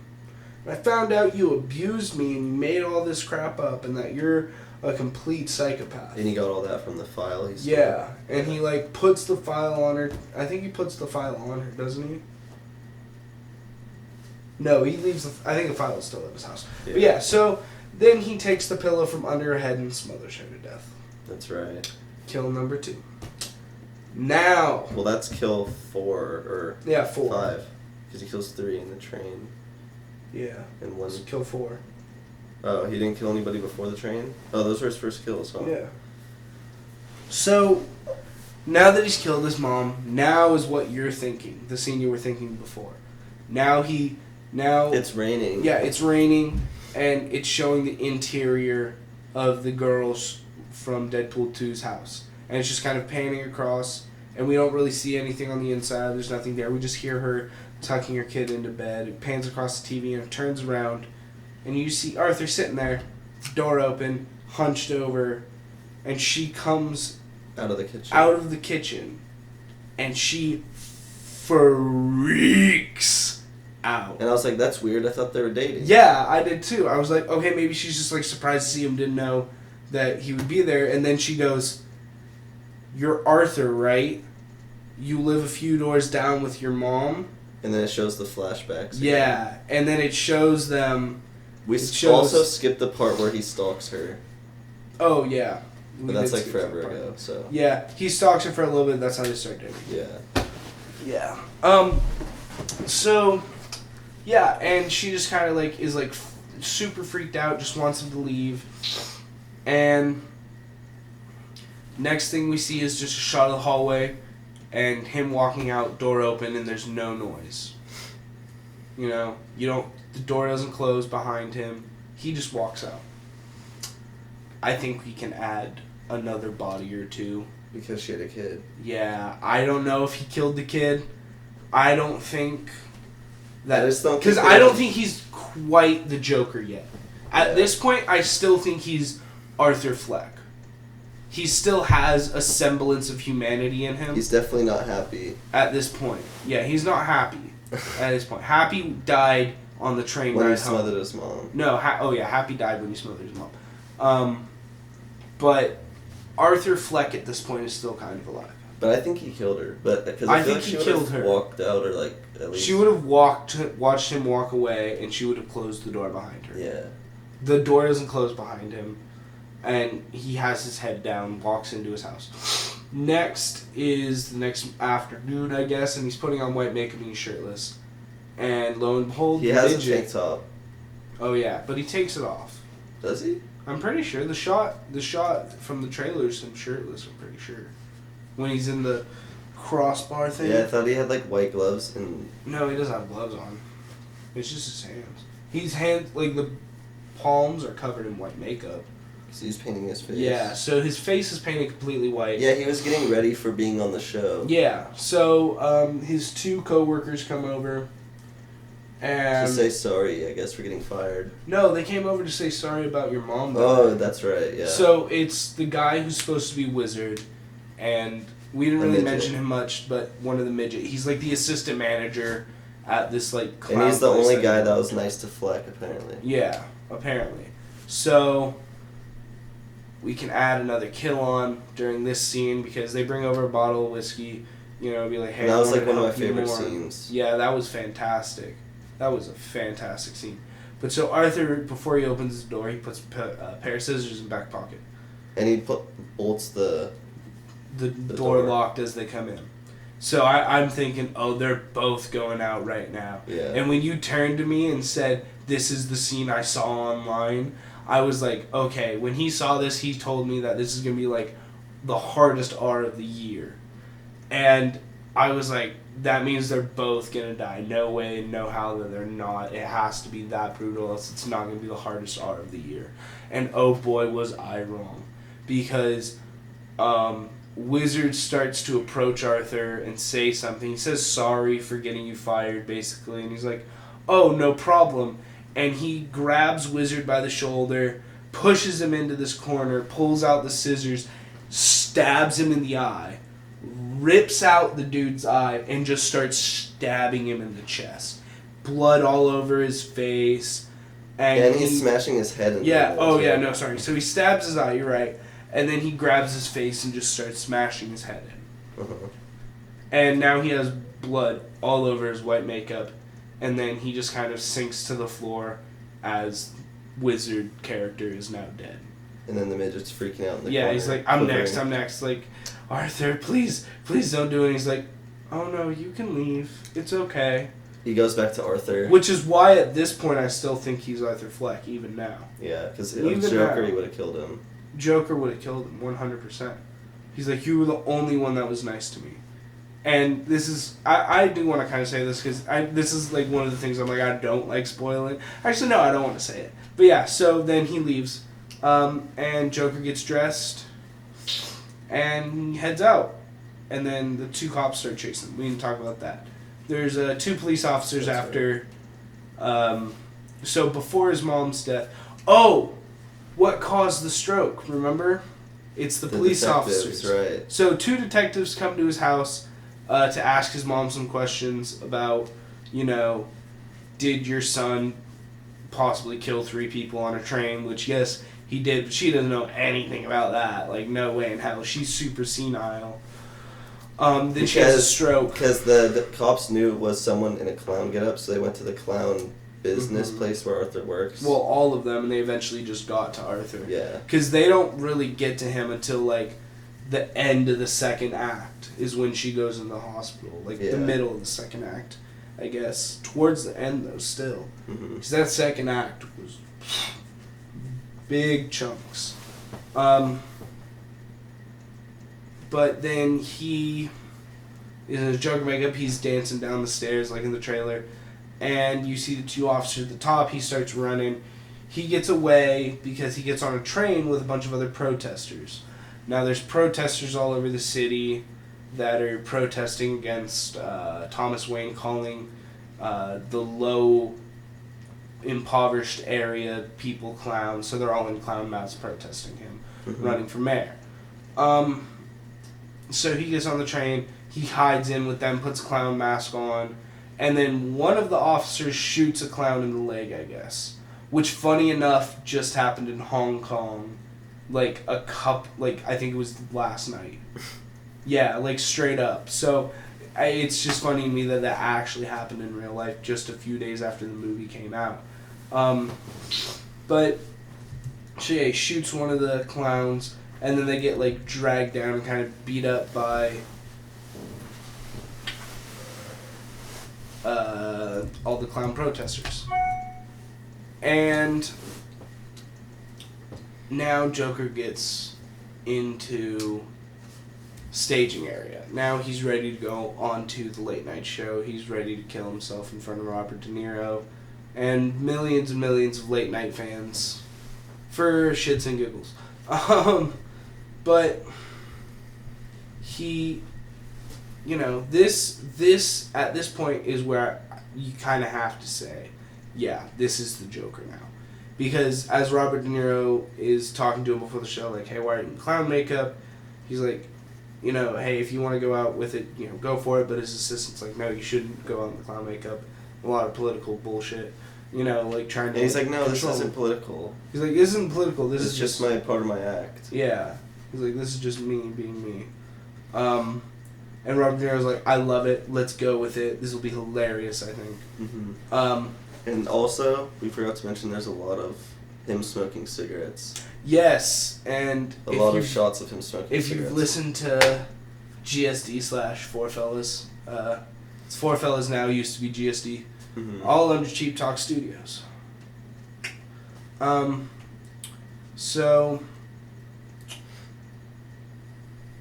And I found out you abused me and you made all this crap up and that you're a complete psychopath. And he got all that from the file he stole. Yeah, and he, like, puts the file on her. I think he puts the file on her, doesn't he? No, he leaves I think the file is still at his house. Yeah. But yeah, so then he takes the pillow from under her head and smothers her to death. That's right. Kill number 2. Now. Well, that's kill 4 or 4. 5, because he kills 3 in the train. Yeah. And 1. Kill 4. Oh, he didn't kill anybody before the train? Oh, those were his first kills, huh? Yeah. So, now that he's killed his mom, now is what you're thinking. The scene you were thinking before. Now It's raining. Yeah, it's raining, and it's showing the interior of the girls from Deadpool 2's house. And it's just kind of panning across, and we don't really see anything on the inside. There's nothing there. We just hear her tucking her kid into bed. It pans across the TV, and it turns around, and you see Arthur sitting there, door open, hunched over, and she comes Out of the kitchen. out of the kitchen, and she freaks out. And I was like, that's weird. I thought they were dating. Yeah, I did too. I was like, okay, maybe she's just like surprised to see him, didn't know that he would be there. And then she goes, "You're Arthur, right? You live a few doors down with your mom?" And then it shows the flashbacks. Yeah, and then it shows them. We It shows- also skipped the part where he stalks her. Oh, yeah. We But that's did like skip forever that part. ago, so. Yeah, he stalks her for a little bit. That's how they start dating. Yeah. Yeah. So, yeah, and she just kind of like is like super freaked out, just wants him to leave. And next thing we see is just a shot of the hallway and him walking out, door open, and there's no noise. You know, the door doesn't close behind him. He just walks out. I think we can add another body or two. Because she had a kid. Yeah, I don't know if he killed the kid. I don't think that... I just don't Because think I don't that- think he's quite the Joker yet. At Yeah. this point, I still think he's Arthur Fleck. He still has a semblance of humanity in him. He's definitely not happy. At this point. Yeah, he's not happy at this point. Happy died on the train When he ride home. smothered his mom. No, Happy died when he smothered his mom. But Arthur Fleck at this point is still kind of alive. But I think he killed her. But because I I feel think like he she would killed have her. walked out, or like at least. She would have watched him walk away, and she would have closed the door behind her. Yeah. The door doesn't close behind him, and he has his head down, walks into his house. Next is the next afternoon, I guess, and he's putting on white makeup and he's shirtless. And lo and behold, He the has a midget- tank top. Oh yeah, but he takes it off. Does he? I'm pretty sure the shot from the trailer is him shirtless. I'm pretty sure when he's in the crossbar thing. Yeah, I thought he had like white gloves and. No, he doesn't have gloves on. It's just his hands. Like the palms are covered in white makeup. So he's painting his face. Yeah, so his face is painted completely white. Yeah, he was getting ready for being on the show. Yeah, so his 2 coworkers come over, and To say sorry, I guess, for getting fired. no, they came over to say sorry about your mom. though. Oh, that's right. Yeah. So it's the guy who's supposed to be Wizard, and we didn't The really midget. mention him much, but one of the midget. He's like the assistant manager at this like clown and he's the place only guy that was nice to Fleck, apparently. Yeah, apparently. So we can add another kill on during this scene because they bring over a bottle of whiskey, you know, be like, hey, And that I was wanted like to one of my help you favorite more. scenes. Yeah, that was fantastic. That was a fantastic scene. But so Arthur, before he opens his door, he puts a pair of scissors in his back pocket. And he bolts the. The door locked as they come in. So I'm thinking, oh, they're both going out right now. Yeah. And when you turned to me and said, this is the scene I saw online, I was like, okay, when he saw this, he told me that this is going to be like the hardest R of the year. And I was like, that means they're both gonna die. No way, no how that they're not. It has to be that brutal, else it's not gonna be the hardest R of the year. And oh boy, was I wrong, because Wizard starts to approach Arthur and say something. He says sorry for getting you fired, basically, and he's like, oh, no problem. And he grabs Wizard by the shoulder, pushes him into this corner, pulls out the scissors, stabs him in the eye, rips out the dude's eye, and just starts stabbing him in the chest. Blood all over his face. And he's smashing his head in yeah, the oh yeah, no, sorry. So he stabs his eye, you're right. And then he grabs his face and just starts smashing his head in. Uh-huh. And now he has blood all over his white makeup. And then he just kind of sinks to the floor as Wizard character is now dead. And then the midget's freaking out in the yeah, corner. He's like, I'm next. Like, Arthur, please don't do it. And he's like, oh no, you can leave. It's okay. He goes back to Arthur. Which is why at this point I still think he's Arthur Fleck, even now. Yeah, because Even Joker, now. he would have killed him. Joker would have killed him 100%. He's like, you were the only one that was nice to me. And this is, I do want to kind of say this because this is like one of the things I'm like, I don't like spoiling. Actually, no, I don't want to say it. But yeah, so then he leaves. And Joker gets dressed and he heads out. And then the two cops start chasing him. We didn't talk about that. There's two police officers That's after. So before his mom's death. Oh! What caused the stroke? Remember? It's the police officers. Right. So 2 detectives come to his house to ask his mom some questions about, did your son possibly kill 3 people on a train? Which, yes, he did, but she doesn't know anything about that. Like, no way in hell. She's super senile. Then she has a stroke. Because the cops knew it was someone in a clown getup, so they went to the clown business place where Arthur works. Well, all of them, and they eventually just got to Arthur. Yeah. Because they don't really get to him until, like, the end of the second act is when she goes in the hospital. Like, the middle of the second act, I guess. Towards the end, though, still. Because that second act was big chunks. But then he, in his Joker makeup, he's dancing down the stairs like in the trailer. And you see the 2 officers at the top. He starts running. He gets away because he gets on a train with a bunch of other protesters. Now there's protesters all over the city that are protesting against Thomas Wayne calling the low, impoverished area people clowns. So they're all in clown masks protesting him, running for mayor. So he gets on the train, he hides in with them, puts a clown mask on, and then one of the officers shoots a clown in the leg, I guess. Which, funny enough, just happened in Hong Kong. I think it was last night. Yeah, like straight up. So, it's just funny to me that actually happened in real life just a few days after the movie came out. But, she shoots one of the clowns, and then they get, like, dragged down and kind of beat up by all the clown protesters. And now Joker gets into staging area. Now he's ready to go on to the late night show. He's ready to kill himself in front of Robert De Niro and millions of late night fans for shits and giggles. But he, this at this point is where you kind of have to say, yeah, this is the Joker now. Because as Robert De Niro is talking to him before the show, like, hey, why are you in clown makeup? He's like, hey, if you want to go out with it, go for it. But his assistant's like, no, you shouldn't go out in the clown makeup. A lot of political bullshit. Like trying to. And he's like, no, this control. isn't political. He's like, this isn't political. This is just my part of my act. Yeah. He's like, this is just me being me. And Robert De Niro's like, I love it. Let's go with it. This will be hilarious, I think. Mm-hmm. And also, we forgot to mention there's a lot of him smoking cigarettes. Yes, and a lot of shots of him smoking cigarettes. If you've listened to GSD/4Fellas, it's 4Fellas now, used to be GSD, all under Cheap Talk Studios. So,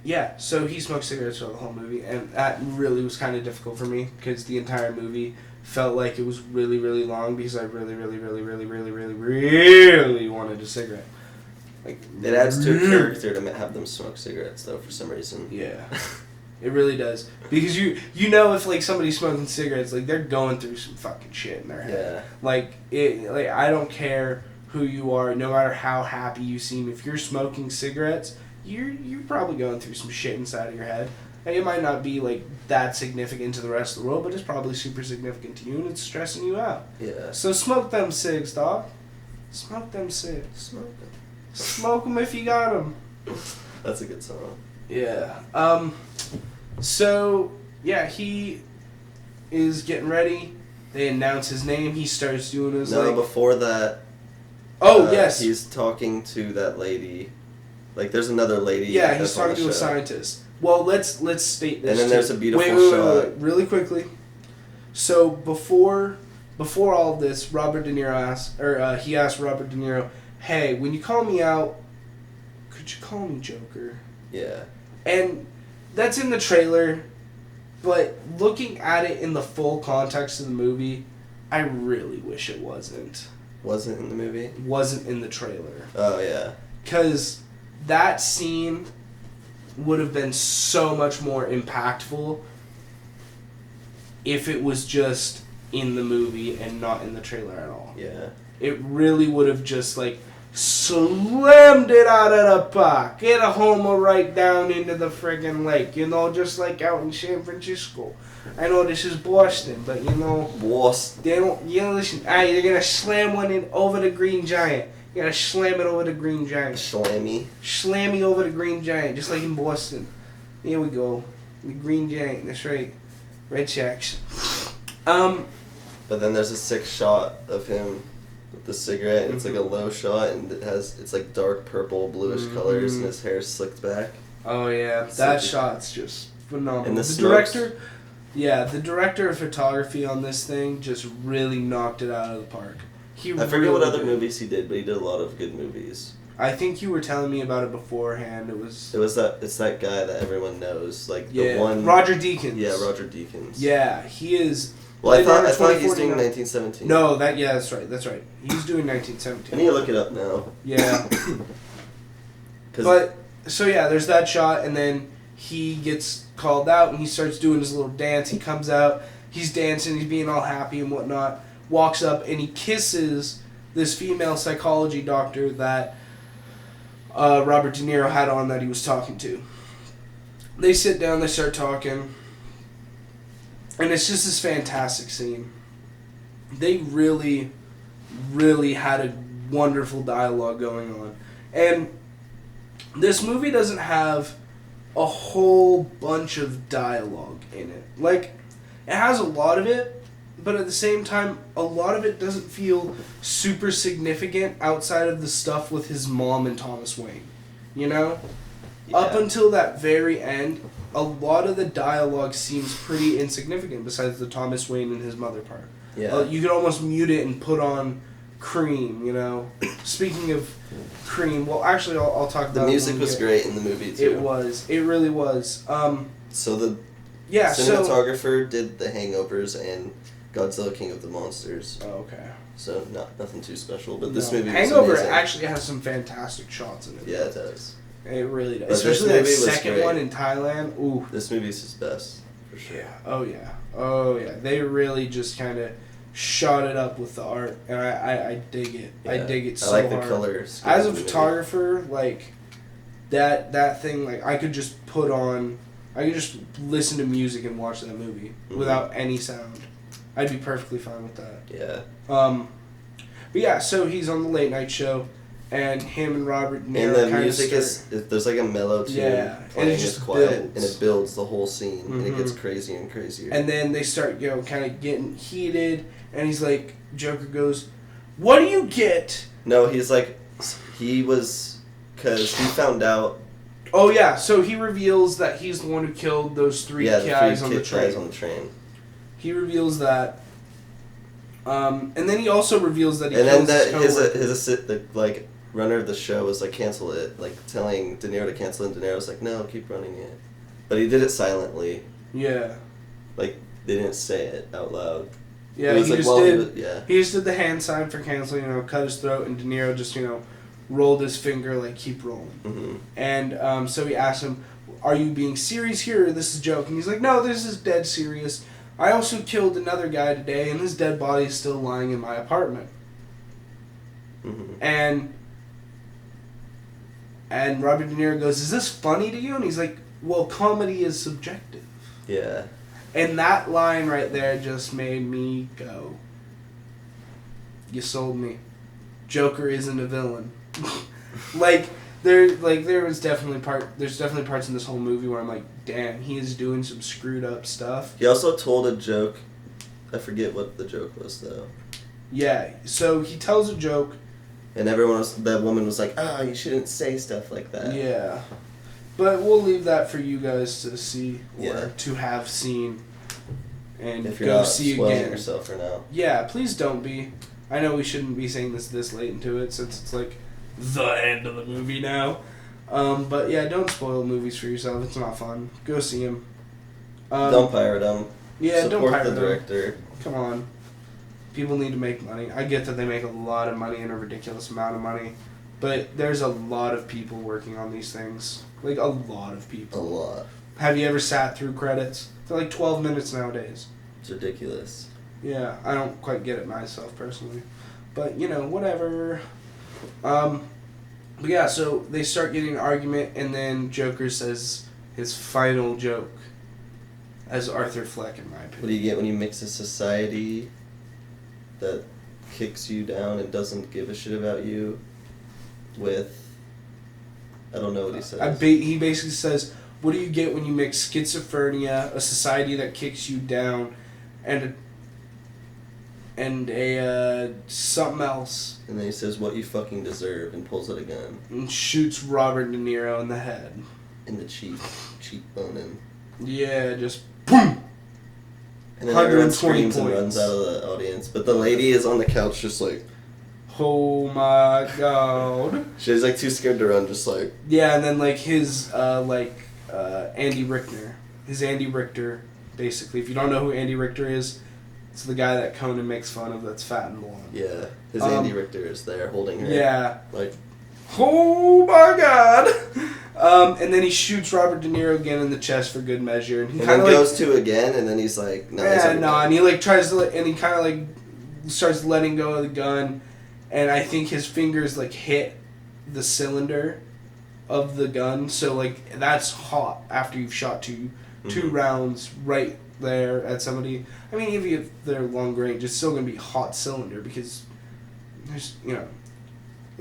Yeah, so he smoked cigarettes for the whole movie, and that really was kind of difficult for me because the entire movie felt like it was really, really long because I really, really, really, really, really, really, really wanted a cigarette. Like It adds to a character to have them smoke cigarettes, though, for some reason. Yeah, it really does because you know if like somebody's smoking cigarettes, like they're going through some fucking shit in their head. Yeah. Like I don't care who you are, no matter how happy you seem. If you're smoking cigarettes, you're probably going through some shit inside of your head. And it might not be like that significant to the rest of the world, but it's probably super significant to you, and it's stressing you out. Yeah. So smoke them cigs, dog. Smoke them cigs. Smoke them. Smoke them if you got them. That's a good song. Yeah. So yeah, he is getting ready. They announce his name. He starts doing his before that. Oh yes. He's talking to that lady. Like there's another lady. Yeah, he's talking to a scientist. Well, let's state this. And then there's a beautiful wait, shot. really quickly. So before all of this, Robert De Niro asked Robert De Niro, "Hey, when you call me out, could you call me Joker?" Yeah. And that's in the trailer, but looking at it in the full context of the movie, I really wish it wasn't. Wasn't in the movie? Wasn't in the trailer. Oh, yeah. Because that scene would have been so much more impactful if it was just in the movie and not in the trailer at all. Yeah. It really would have just, like, slammed it out of the park. Get a homer right down into the friggin' lake. You know, just like out in San Francisco. I know this is Boston, but, you know... Boston. They don't... You know, listen. They're gonna slam one in over the Green Giant. You gotta slam it over the Green Giant. Slammy. Slammy over the Green Giant, just like in Boston. Here we go. The Green Giant, that's right. Red Sox. But then there's a sick shot of him with the cigarette, and it's like a low shot, and it's like dark purple, bluish colors, and his hair's slicked back. Oh yeah, that shot's just phenomenal. And the director, the director of photography on this thing just really knocked it out of the park. I forget what other movies he did, but he did a lot of good movies. I think you were telling me about it beforehand. It's that guy that everyone knows, like the one Roger Deakins. Yeah, Roger Deakins. Yeah, he is. Well, I thought he was doing 1917. No, that's right. He's doing 1917. I need to look it up now. Yeah. But so yeah, there's that shot, and then he gets called out, and he starts doing his little dance. He comes out, he's dancing, he's being all happy and whatnot. Walks up and he kisses this female psychology doctor that Robert De Niro had on that he was talking to. They sit down, they start talking, and it's just this fantastic scene. They really, really had a wonderful dialogue going on. And this movie doesn't have a whole bunch of dialogue in it. Like, it has a lot of it, but at the same time, a lot of it doesn't feel super significant outside of the stuff with his mom and Thomas Wayne. You know? Yeah. Up until that very end, a lot of the dialogue seems pretty insignificant besides the Thomas Wayne and his mother part. Yeah. You could almost mute it and put on Cream, you know? Speaking of Cream, well, actually, I'll talk about the music was great in the movie, too. It was. It really was. So the cinematographer did The Hangovers and Godzilla King of the Monsters. Oh, okay. So nothing too special, but this movie was Hangover amazing. Actually has some fantastic shots in it. Yeah, it does. It really does. But especially that second one in Thailand. Ooh. This movie's his best, for sure. Yeah. Oh yeah. They really just kind of shot it up with the art, and I dig it. Yeah. I dig it so hard. I like hard. the colors. As a photographer, like that thing, like I could just listen to music and watch that movie without any sound. I'd be perfectly fine with that. Yeah. But yeah, so he's on the late night show, and him and Robert De Niro and the music there's like a mellow tune. Yeah, and it just quiet, builds. and it builds the whole scene, and it gets crazier and crazier. And then they start, kind of getting heated, and he's like, Joker goes, "What do you get?" No, he's like, because he found out. Oh yeah, so he reveals that he's the one who killed those three guys on the train. He reveals that, and then he also reveals that he. And kills then his his runner of the show was like, cancel it, like telling De Niro to cancel it, and De Niro was like, no, keep running it. But he did it silently. Yeah. Like, they didn't say it out loud. Yeah, It was he like, just well, did. yeah. He just did the hand sign for canceling, cut his throat, and De Niro just, rolled his finger like, keep rolling. Mm-hmm. And so he asked him, are you being serious here or this is a joke? And he's like, no, this is dead serious. I also killed another guy today, and his dead body is still lying in my apartment. Mm-hmm. And Robert De Niro goes, is this funny to you? And he's like, well, comedy is subjective. Yeah. And that line right there just made me go, you sold me. Joker isn't a villain. There's definitely parts in this whole movie where I'm like, damn, he is doing some screwed up stuff. He also told a joke. I forget what the joke was, though. Yeah, so he tells a joke. And that woman was like, you shouldn't say stuff like that. Yeah. But we'll leave that for you guys to see or to have seen and if you're go not see spoiling again. yourself for now. Yeah, please don't be. I know we shouldn't be saying this late into it since it's like the end of the movie now. But yeah, don't spoil movies for yourself. It's not fun. Go see them. Don't pirate them. Yeah, Support don't pirate the them. director. Come on. People need to make money. I get that they make a lot of money and a ridiculous amount of money. But there's a lot of people working on these things. Like, a lot of people. A lot. Have you ever sat through credits? They're like 12 minutes nowadays. It's ridiculous. Yeah, I don't quite get it myself, personally. But, whatever. But yeah, so they start getting an argument, and then Joker says his final joke as Arthur Fleck, in my opinion. What do you get when you mix a society that kicks you down and doesn't give a shit about you with... I don't know what he says. He basically says, what do you get when you mix schizophrenia, a society that kicks you down, and a something else. And then he says, what you fucking deserve, and pulls out a gun. And shoots Robert De Niro in the head. In the cheekbone and... Yeah, just boom! And then everyone 120 screams and points. runs out of the audience. But the lady is on the couch just like... Oh my god. She's like too scared to run, just like... Yeah, and then like his, Andy Richter. His Andy Richter, basically. If you don't know who Andy Richter is, it's the guy that Conan makes fun of that's fat and blonde. Yeah, his Andy Richter is there holding her. Yeah. Like... Oh my god! And then he shoots Robert De Niro again in the chest for good measure. And he And kind then of goes to again, and then he's like... and he like tries to, and he kind of like starts letting go of the gun. And I think his fingers like hit the cylinder of the gun. So like that's hot after you've shot two rounds right there at somebody. I mean, even if they're long range, it's still going to be hot cylinder because there's,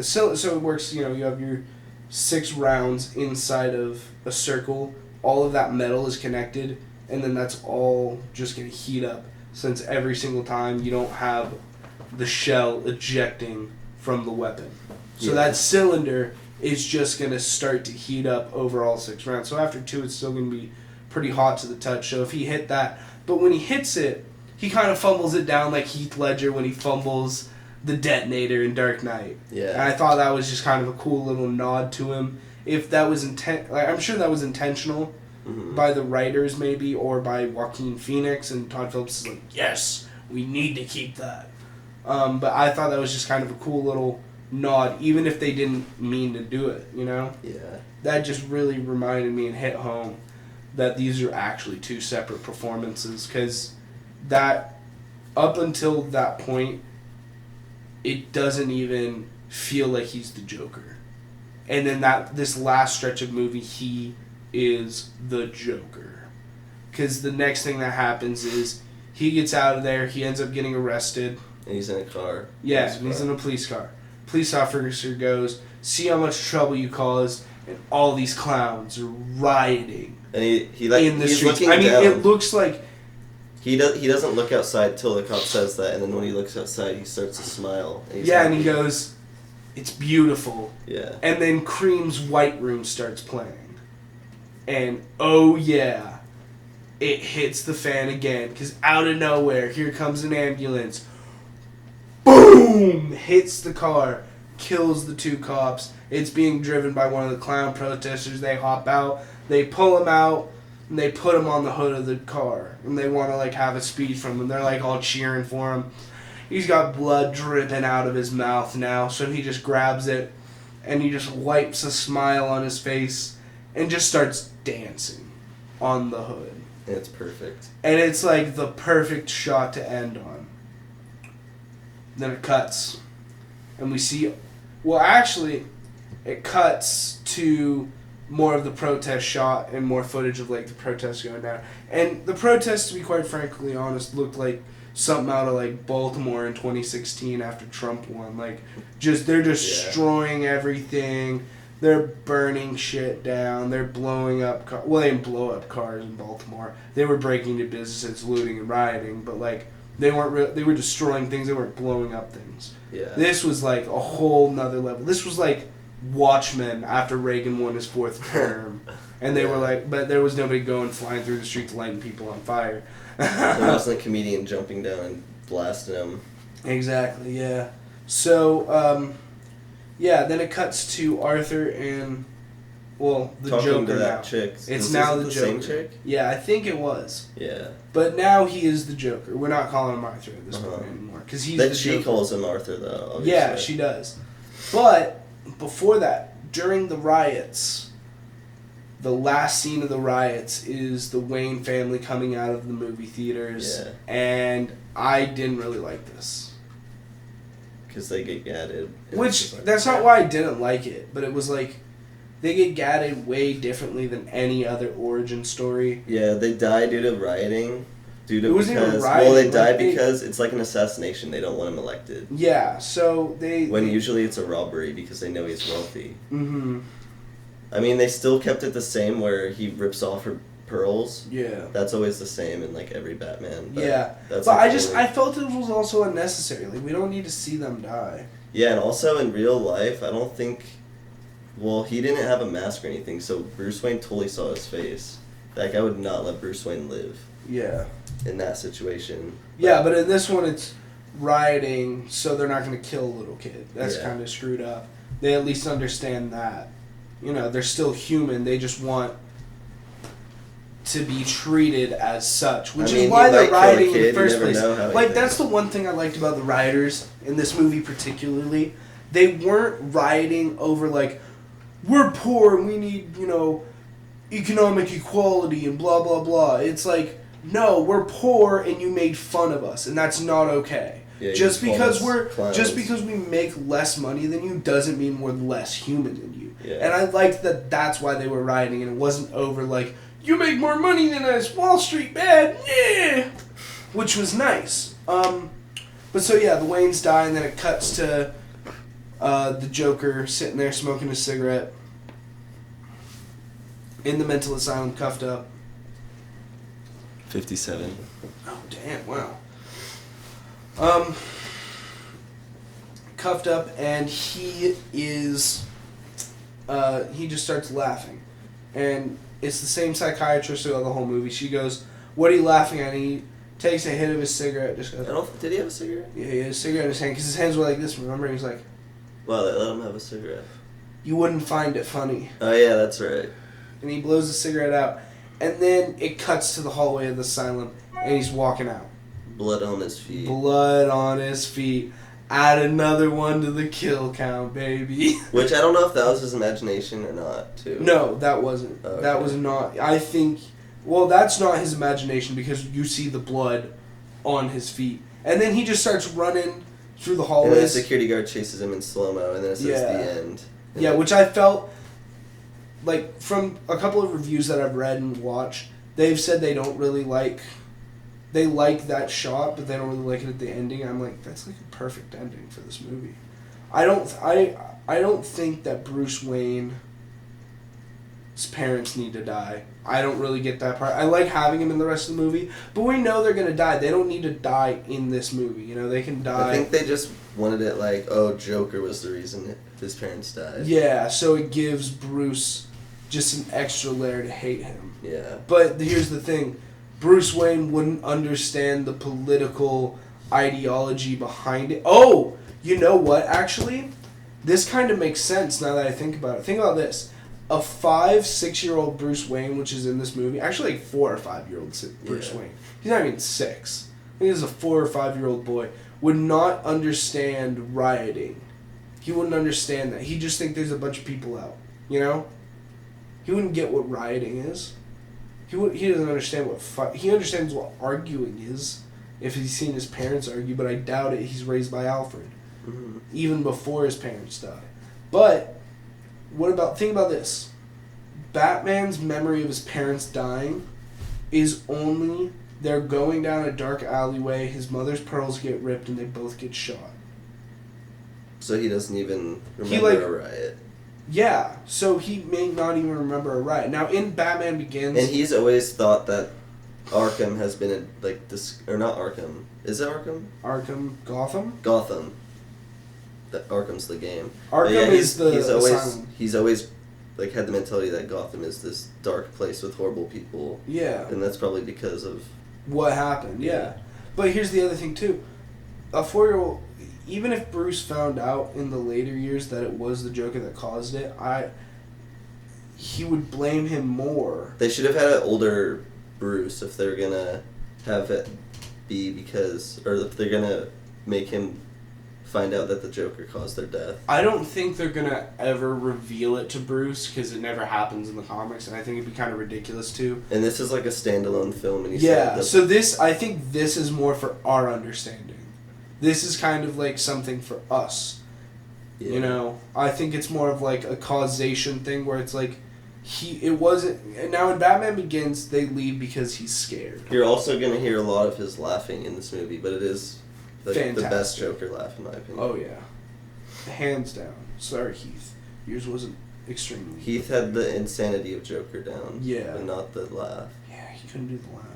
so it works, you have your 6 rounds inside of a circle. All of that metal is connected, and then that's all just going to heat up since every single time you don't have the shell ejecting from the weapon. So that cylinder is just going to start to heat up over all 6 rounds. So after 2, it's still going to be pretty hot to the touch. So if he hit that, but when he hits it, he kind of fumbles it down like Heath Ledger when he fumbles the detonator in Dark Knight. Yeah. And I thought that was just kind of a cool little nod to him. If that was I'm sure that was intentional by the writers maybe, or by Joaquin Phoenix, and Todd Phillips is like, yes, we need to keep that. But I thought that was just kind of a cool little nod, even if they didn't mean to do it, Yeah. That just really reminded me and hit home that these are actually 2 separate performances, because that, up until that point, it doesn't even feel like he's the Joker. And then this last stretch of movie, he is the Joker. Because the next thing that happens is he gets out of there, he ends up getting arrested. And he's in a car. Yeah, and he's in a police car. Police officer goes, see how much trouble you caused, and all these clowns are rioting. And he like, in the he's streets. looking down. It looks like... He doesn't look outside till the cop says that, and then when he looks outside, he starts to smile. And he's yeah, happy. and he goes, it's beautiful. Yeah. And then Cream's White Room starts playing. And, oh yeah, it hits the fan again, because out of nowhere, here comes an ambulance. Boom! Hits the car, kills the two cops. It's being driven by one of the clown protesters. They hop out, they pull him out, and they put him on the hood of the car. And they want to, like, have a speech from him. They're, like, all cheering for him. He's got blood dripping out of his mouth now, so he just grabs it, and he just wipes a smile on his face, and just starts dancing on the hood. It's perfect. And it's, like, the perfect shot to end on. Then it cuts. And we see... Well, actually, it cuts to more of the protest shot and more footage of, like, the protests going down. And the protests, to be quite frankly honest, looked like something out of, like, Baltimore in 2016 after Trump won. Like, just, they're destroying everything. They're burning shit down. They're blowing up cars. Well, they didn't blow up cars in Baltimore. They were breaking into businesses, looting and rioting. But, like, they weren't they were destroying things. They weren't blowing up things. Yeah. This was, like, a whole nother level. This was, like, Watchmen after Reagan won his fourth term. And they were like, but there was nobody going flying through the streets lighting people on fire. There wasn't a comedian jumping down and blasting them. Exactly, yeah. So, yeah, then it cuts to Arthur and, well, the Talking Joker to that now. chick. It's now the the Joker. same chick? Yeah, I think it was. Yeah. But now he is the Joker. We're not calling him Arthur at this Uh-huh. point anymore. Cause he's Then the she Joker. calls him Arthur, though. Obviously. Yeah, she does. But before that, during the riots, the last scene of the riots is the Wayne family coming out of the movie theaters. Yeah. And I didn't really like this. Because they get gatted. Which, that's not why I didn't like it, but it was like, they get gatted way differently than any other origin story. Yeah, they die due to rioting. It wasn't even rioting, well, they like, die they- because it's like an assassination. They don't want him elected. Yeah, so they... When usually it's a robbery because they know he's wealthy. Mm-hmm. I mean, they still kept it the same where he rips off her pearls. Yeah. That's always the same in like every Batman. But Yeah. That's But like I felt it was also unnecessary. Like, we don't need to see them die. Yeah, and also in real life, I don't think. Well, he didn't have a mask or anything, so Bruce Wayne totally saw his face. Like, I would not let Bruce Wayne live Yeah. in that situation. Yeah, but in this one, it's rioting, so they're not going to kill a little kid. That's Yeah. kind of screwed up. They at least understand that. You know, they're still human. They just want to be treated as such, which is why they're rioting in the first place. Like, that's the one thing I liked about the rioters in this movie particularly. They weren't rioting over, like, we're poor and we need, you know, economic equality and blah, blah, blah. It's like, no, we're poor and you made fun of us, and that's not okay. Yeah, just because clowns. we make less money than you doesn't mean we're less human than you. Yeah. And I liked that that's why they were rioting, and it wasn't over like, you make more money than us, Wall Street bad, yeah, which was nice. But so yeah, the Waynes die, and then it cuts to the Joker sitting there smoking a cigarette in the mental asylum, cuffed up. 57. Oh damn! Wow. Cuffed up, and he is. He just starts laughing, and it's the same psychiatrist throughout the whole movie. She goes, "What are you laughing at?" And he takes a hit of his cigarette. Just goes, Did he have a cigarette? Yeah, he had a cigarette in his hand because his hands were like this. Remember, he's like, Well, they let him have a cigarette. "You wouldn't find it funny." Oh yeah, that's right. And he blows the cigarette out, and then it cuts to the hallway of the asylum, and he's walking out. Blood on his feet. Blood on his feet. Add another one to the kill count, baby. Which I don't know if that was his imagination or not, too. No, that wasn't. Okay. That was not. I think. Well, that's not his imagination because you see the blood on his feet, and then he just starts running through the And then the hallways. security guard chases him in slow mo, and then it says Yeah. the end. And Yeah, which I felt like from a couple of reviews that I've read and watched, they've said they don't really like. They like that shot, but they don't really like it at the ending. I'm like, that's like a perfect ending for this movie. I don't think that Bruce Wayne's parents need to die. I don't really get that part. I like having him in the rest of the movie, but we know they're gonna die. They don't need to die in this movie. You know, they can die. I think they just wanted it like, oh, Joker was the reason his parents died. Yeah, so it gives Bruce just an extra layer to hate him. Yeah. But here's the thing. Bruce Wayne wouldn't understand the political ideology behind it. Oh! You know what, actually? this kind of makes sense now that I think about it. Think about this. A 5-6-year-old Bruce Wayne, which is in this movie, actually like 4 or 5-year-old Bruce Yeah. Wayne. He's not even 6. I think he's a 4 or 5-year-old boy, would not understand rioting. He wouldn't understand that. He'd just think there's a bunch of people out, you know? He wouldn't get what rioting is. He doesn't understand what he understands what arguing is if he's seen his parents argue, but I doubt it. He's raised by Alfred, even before his parents die. But think about this. Batman's memory of his parents dying is only they're going down a dark alleyway, his mother's pearls get ripped, and they both get shot. So he doesn't even remember a riot. Yeah, so he may not even remember a riot. Now, in Batman Begins... And he's always thought that Arkham has been, or not Arkham. Is it Arkham? Gotham? Gotham. That Arkham's the game. Arkham is the asylum. He's always, had the mentality that Gotham is this dark place with horrible people. Yeah. And that's probably because of... what happened, yeah. But here's the other thing, too. A 4-year-old... Even if Bruce found out in the later years that it was the Joker that caused it, he would blame him more. They should have had an older Bruce if they're gonna have it be or if they're gonna make him find out that the Joker caused their death. I don't think they're gonna ever reveal it to Bruce because it never happens in the comics, and I think it'd be kind of ridiculous too. And this is like a standalone film, and I think this is more for our understanding. This is kind of like something for us. Yeah. You know, I think it's more of like a causation thing where it's like it wasn't. Now in Batman Begins, they leave because he's scared. You're also gonna hear a lot of his laughing in this movie, but it is the best Joker laugh in my opinion. Oh yeah, hands down. Sorry, Heath, yours wasn't extremely. Heath had the insanity of Joker down. Yeah, but not the laugh. Yeah, he couldn't do the laugh.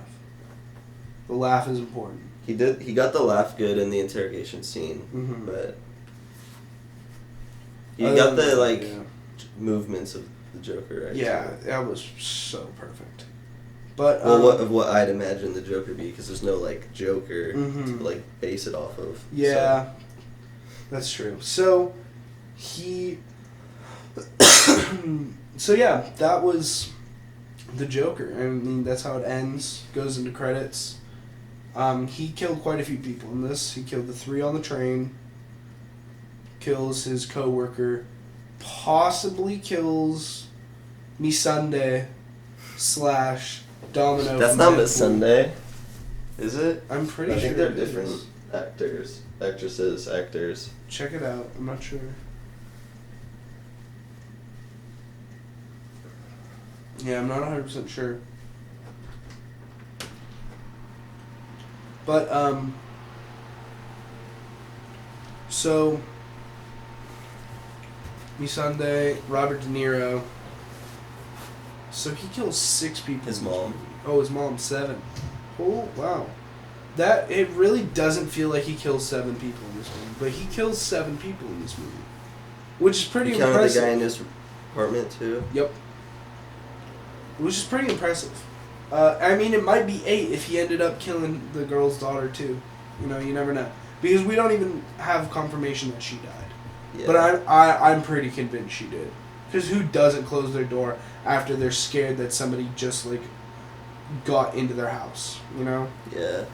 The laugh is important. He got the laugh good in the interrogation scene, but he got the movements of the Joker. Right? Yeah, that was so perfect. But what I'd imagine the Joker be, because there's no Joker to base it off of. Yeah, that's true. So so yeah, that was the Joker. I mean, that's how it ends. Goes into credits. He killed quite a few people in this. He killed the 3 on the train. Kills his co-worker. Possibly kills Missandei / Domino. That's not Missandei, is it? I'm pretty sure. I think they're different actors. Check it out. I'm not sure. Yeah, I'm not 100% sure. But, so, Missandei, Robert De Niro. So he kills 6 people. His mom. Oh, his mom, 7. Oh, wow. It really doesn't feel like he kills 7 people in this movie, but he kills 7 people in this movie, which is pretty impressive. Counted the guy in his apartment too. Yep. Which is pretty impressive. I mean, it might be 8 if he ended up killing the girl's daughter too. You know, you never know, because we don't even have confirmation that she died. Yeah. But I'm pretty convinced she did, because who doesn't close their door after they're scared that somebody just got into their house? You know. Yeah.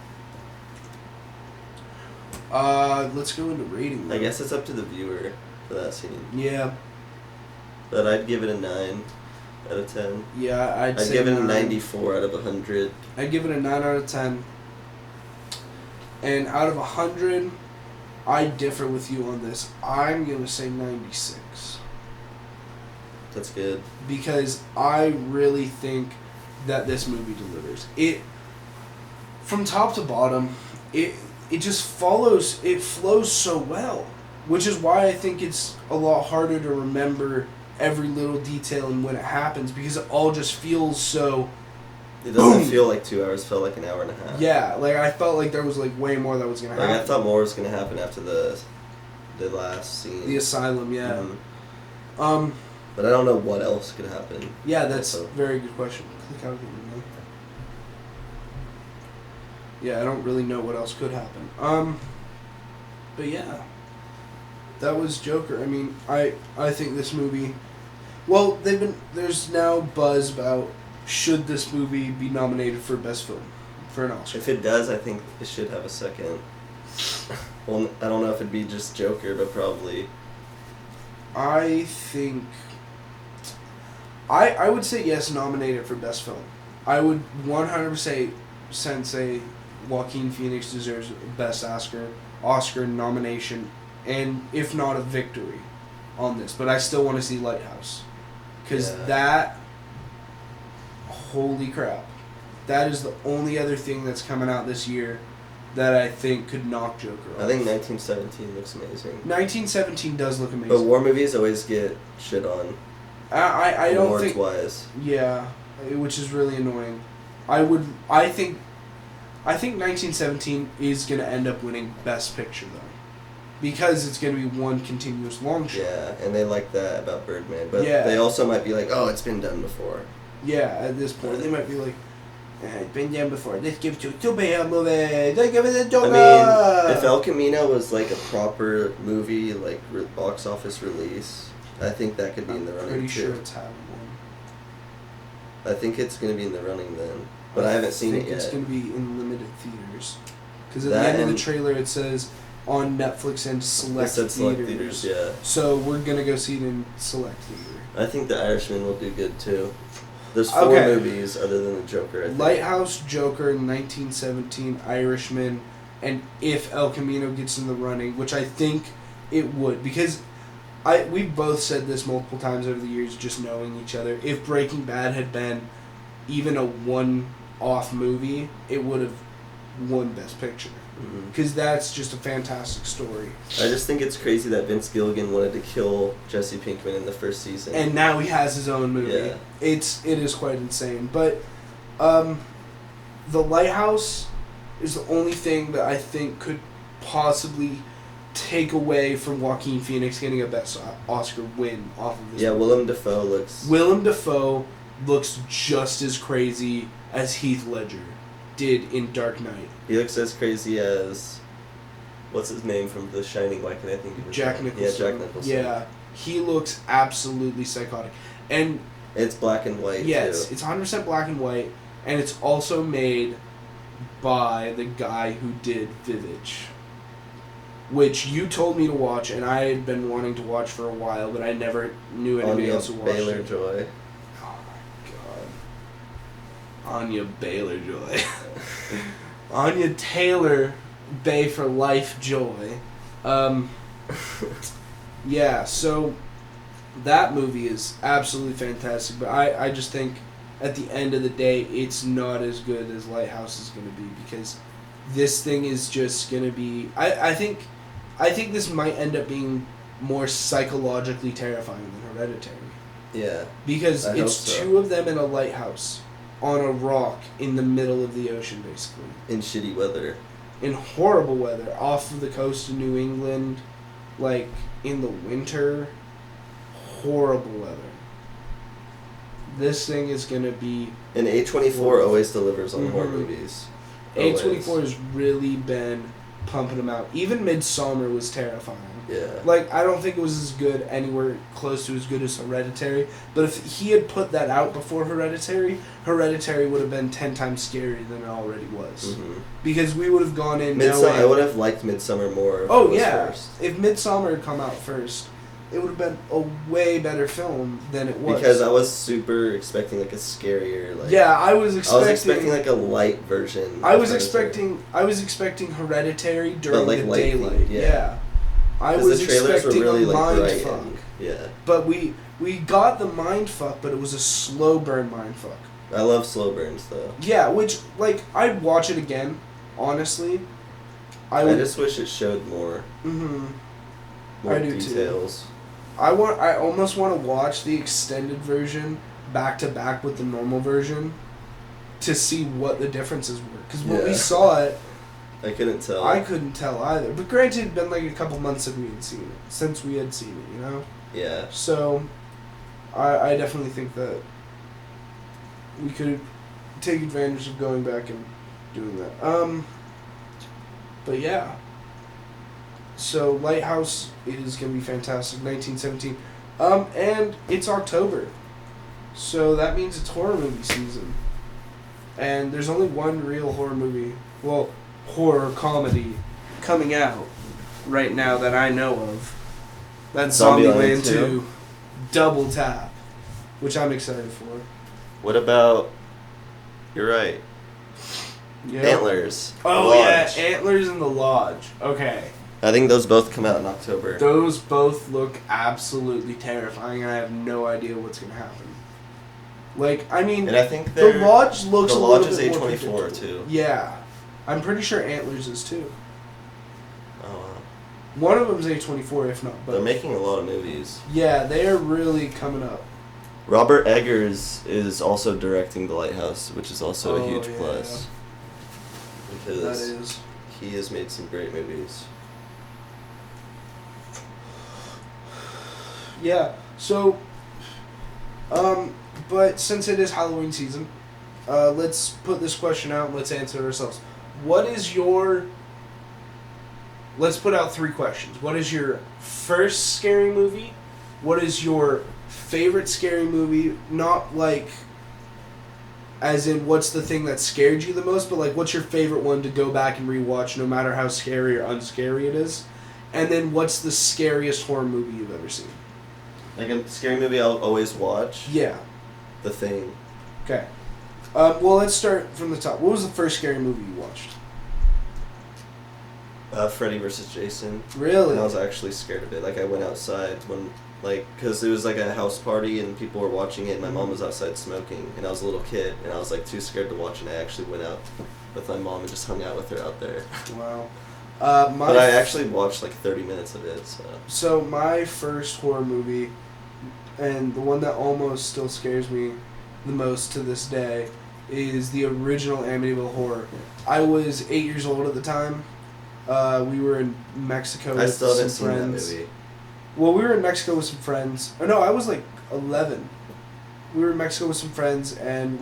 Let's go into rating. I guess it's up to the viewer for that scene. Yeah. But I'd give it a 9 out of 10. Yeah, I'd say give it a 94 out of 100. I'd give it a 9 out of 10. And out of 100, I differ with you on this. I'm going to say 96. That's good. Because I really think that this movie delivers. From top to bottom, it just flows so well. Which is why I think it's a lot harder to remember every little detail and when it happens, because it all just feels so... It doesn't feel like 2 hours, it felt like an hour and a half. Yeah, I felt like there was way more that was going to happen. I thought more was going to happen after the last scene. The asylum, yeah. Mm-hmm. But I don't know what else could happen. Yeah, that's a very good question. Click out here, Yeah, I don't really know what else could happen. But yeah. that was Joker. I mean, I think this movie. Well, there's now buzz about should this movie be nominated for best film for an Oscar. If it does, I think it should have a second. Well, I don't know if it'd be just Joker, but probably. I think. I would say yes, nominated for best film. I would 100% say Joaquin Phoenix deserves best Oscar nomination, and if not a victory on this. But I still want to see Lighthouse. Because that, holy crap, that is the only other thing that's coming out this year that I think could knock Joker off. I think 1917 looks amazing. 1917 does look amazing. But war movies always get shit on. I don't think... Awards-wise. Yeah, which is really annoying. I think 1917 is going to end up winning Best Picture, though. Because it's going to be one continuous long shot. Yeah, and they like that about Birdman. But Yeah. they also might be like, oh, it's been done before. Yeah, at this point, they might be like, it's been done before. Let's give it to a superhero movie. Let's give it a Joker. I mean, if El Camino was like a proper movie, like box office release, I think that could be in the running pretty too. sure it's having one. I think it's going to be in the running then. But I haven't seen it yet. It's going to be in limited theaters. Because at That the end of and- the trailer it says on Netflix and It select said theaters. select theaters, yeah. So we're going to go see it in select theater. I think The Irishman will do good too. There's 4 Okay. movies other than The Joker, I think. Lighthouse, Joker, 1917, Irishman, and if El Camino gets in the running, which I think it would, because we've both said this multiple times over the years, just knowing each other. If Breaking Bad had been even a one-off movie, it would have won Best Picture. Mhm. Because that's just a fantastic story. I just think it's crazy that Vince Gilligan wanted to kill Jesse Pinkman in the first season. And now he has his own movie. Yeah. It is quite insane. But The Lighthouse is the only thing that I think could possibly take away from Joaquin Phoenix getting a Best Oscar win off of this yeah, movie. Willem Dafoe looks... Willem Dafoe looks just as crazy as Heath Ledger did in Dark Knight. He looks as crazy as... What's his name from The Shining? Why can I think of his Jack name? Nicholson. Yeah, Jack Nicholson. Yeah, he looks absolutely psychotic. And It's black and white, yes, too. it's 100% black and white, and it's also made by the guy who did Vivitch, which you told me to watch, and I had been wanting to watch for a while, but I never knew anybody Anya else who watched it. Baylor-Joy. Oh my god. Anya Baylor-Joy. Anya Taylor Bay for Life Joy. Yeah, so that movie is absolutely fantastic, but I just think at the end of the day it's not as good as Lighthouse is going to be, because this thing is just going to be... I think this might end up being more psychologically terrifying than Hereditary. Yeah. Because I hope it's so. 2 of them in a lighthouse on a rock in the middle of the ocean, basically. In shitty weather. In horrible weather, off of the coast of New England, like in the winter. Horrible weather. This thing is going to be... And A24 always delivers on horror Mhm. movies. A24 Always. has really been pumping them out. Even Midsommar was terrifying. Yeah. Like, I don't think it was as good, anywhere close to as good as Hereditary. But if he had put that out before Hereditary, Hereditary would have been 10 times scarier than it already was. Mm-hmm. Because we would have gone in Midsummer, knowing... I would have liked Midsummer more if it Oh, was yeah. first. If Midsommar had come out first, it would have been a way better film than it was. Because I was super expecting like a scarier like Yeah, I was expecting like a light version. I of was Hereditary. expecting Hereditary during like the light daylight. themed, yeah. I 'Cause was the trailers expecting were really a like mind bright fuck. and, yeah. But we got the mind fuck, but it was a slow burn mind fuck. I love slow burns though. Yeah, which like I'd watch it again, honestly. I would just wish it showed more Mhm. more I do too. details. I almost want to watch the extended version back to back with the normal version to see what the differences were. Because when we Yeah. saw it, I couldn't tell. I couldn't tell either. But granted, it'd been like a couple months since we had seen it, you know? Yeah. So, I definitely think that we could take advantage of going back and doing that. But yeah. So Lighthouse is gonna be fantastic. 1917, and it's October, so that means it's horror movie season. And there's only one real horror movie, well, horror comedy, coming out right now that I know of. That's Zombieland Zombieland 2. 2, Double Tap, which I'm excited for. What about? You're right. Yeah. Antlers. Oh Lodge. yeah, Antlers in the Lodge. Okay. I think those both come out in October. Those both look absolutely terrifying, and I have no idea what's gonna happen. Like, I mean, And I think the Lodge looks the a Lodge little is bit more A24 predictable. too. Yeah, I'm pretty sure Antlers is too. Oh wow. One of them's A24, if not both. They're making a lot of movies. Yeah, they are really coming up. Robert Eggers is also directing The Lighthouse, which is also a Oh, huge yeah. plus. That Because is. he has made some great movies. Yeah. So, but since it is Halloween season, let's put this question out and let's answer it ourselves. What is your... Let's put out 3 questions. What is your first scary movie? What is your favorite scary movie? Not like as in what's the thing that scared you the most, but like what's your favorite one to go back and rewatch no matter how scary or unscary it is? And then what's the scariest horror movie you've ever seen? Like a scary movie I'll always watch. Yeah. The Thing. Okay. Well, let's start from the top. What was the first scary movie you watched? Freddy vs. Jason. Really? And I was actually scared of it. Like I went outside when, like, because it was like a house party and people were watching it. And my mom was outside smoking, and I was a little kid, and I was like too scared to watch. And I actually went out with my mom and just hung out with her out there. Wow. But I actually watched like 30 minutes of it. So my first horror movie, and the one that almost still scares me the most to this day, is the original Amityville Horror. I was 8 years old at the time. We were in Mexico I with still haven't some seen friends. that movie. Well, we were in Mexico with some friends. Oh no, I was like 11. We were in Mexico with some friends, and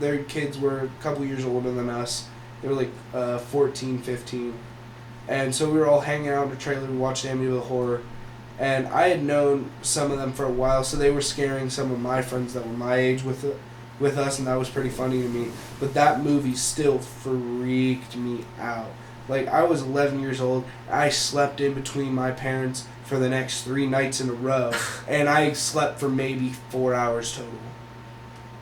their kids were a couple years older than us. They were like 14, 15. And so we were all hanging out in a trailer, we watched Amityville Horror. And I had known some of them for a while, so they were scaring some of my friends that were my age with us, and that was pretty funny to me. But that movie still freaked me out. Like, I was 11 years old, I slept in between my parents for the next 3 nights in a row, and I slept for maybe 4 hours total.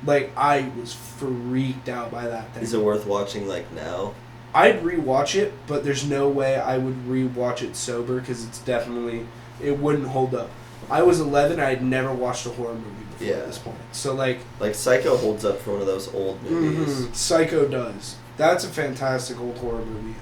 Like, I was freaked out by that thing. Is it worth watching like now? I'd rewatch it, but there's no way I would rewatch it sober, because it wouldn't hold up. I was 11, I had never watched a horror movie before at this point. So, like Psycho holds up for one of those old movies. Psycho does. That's a fantastic old horror movie.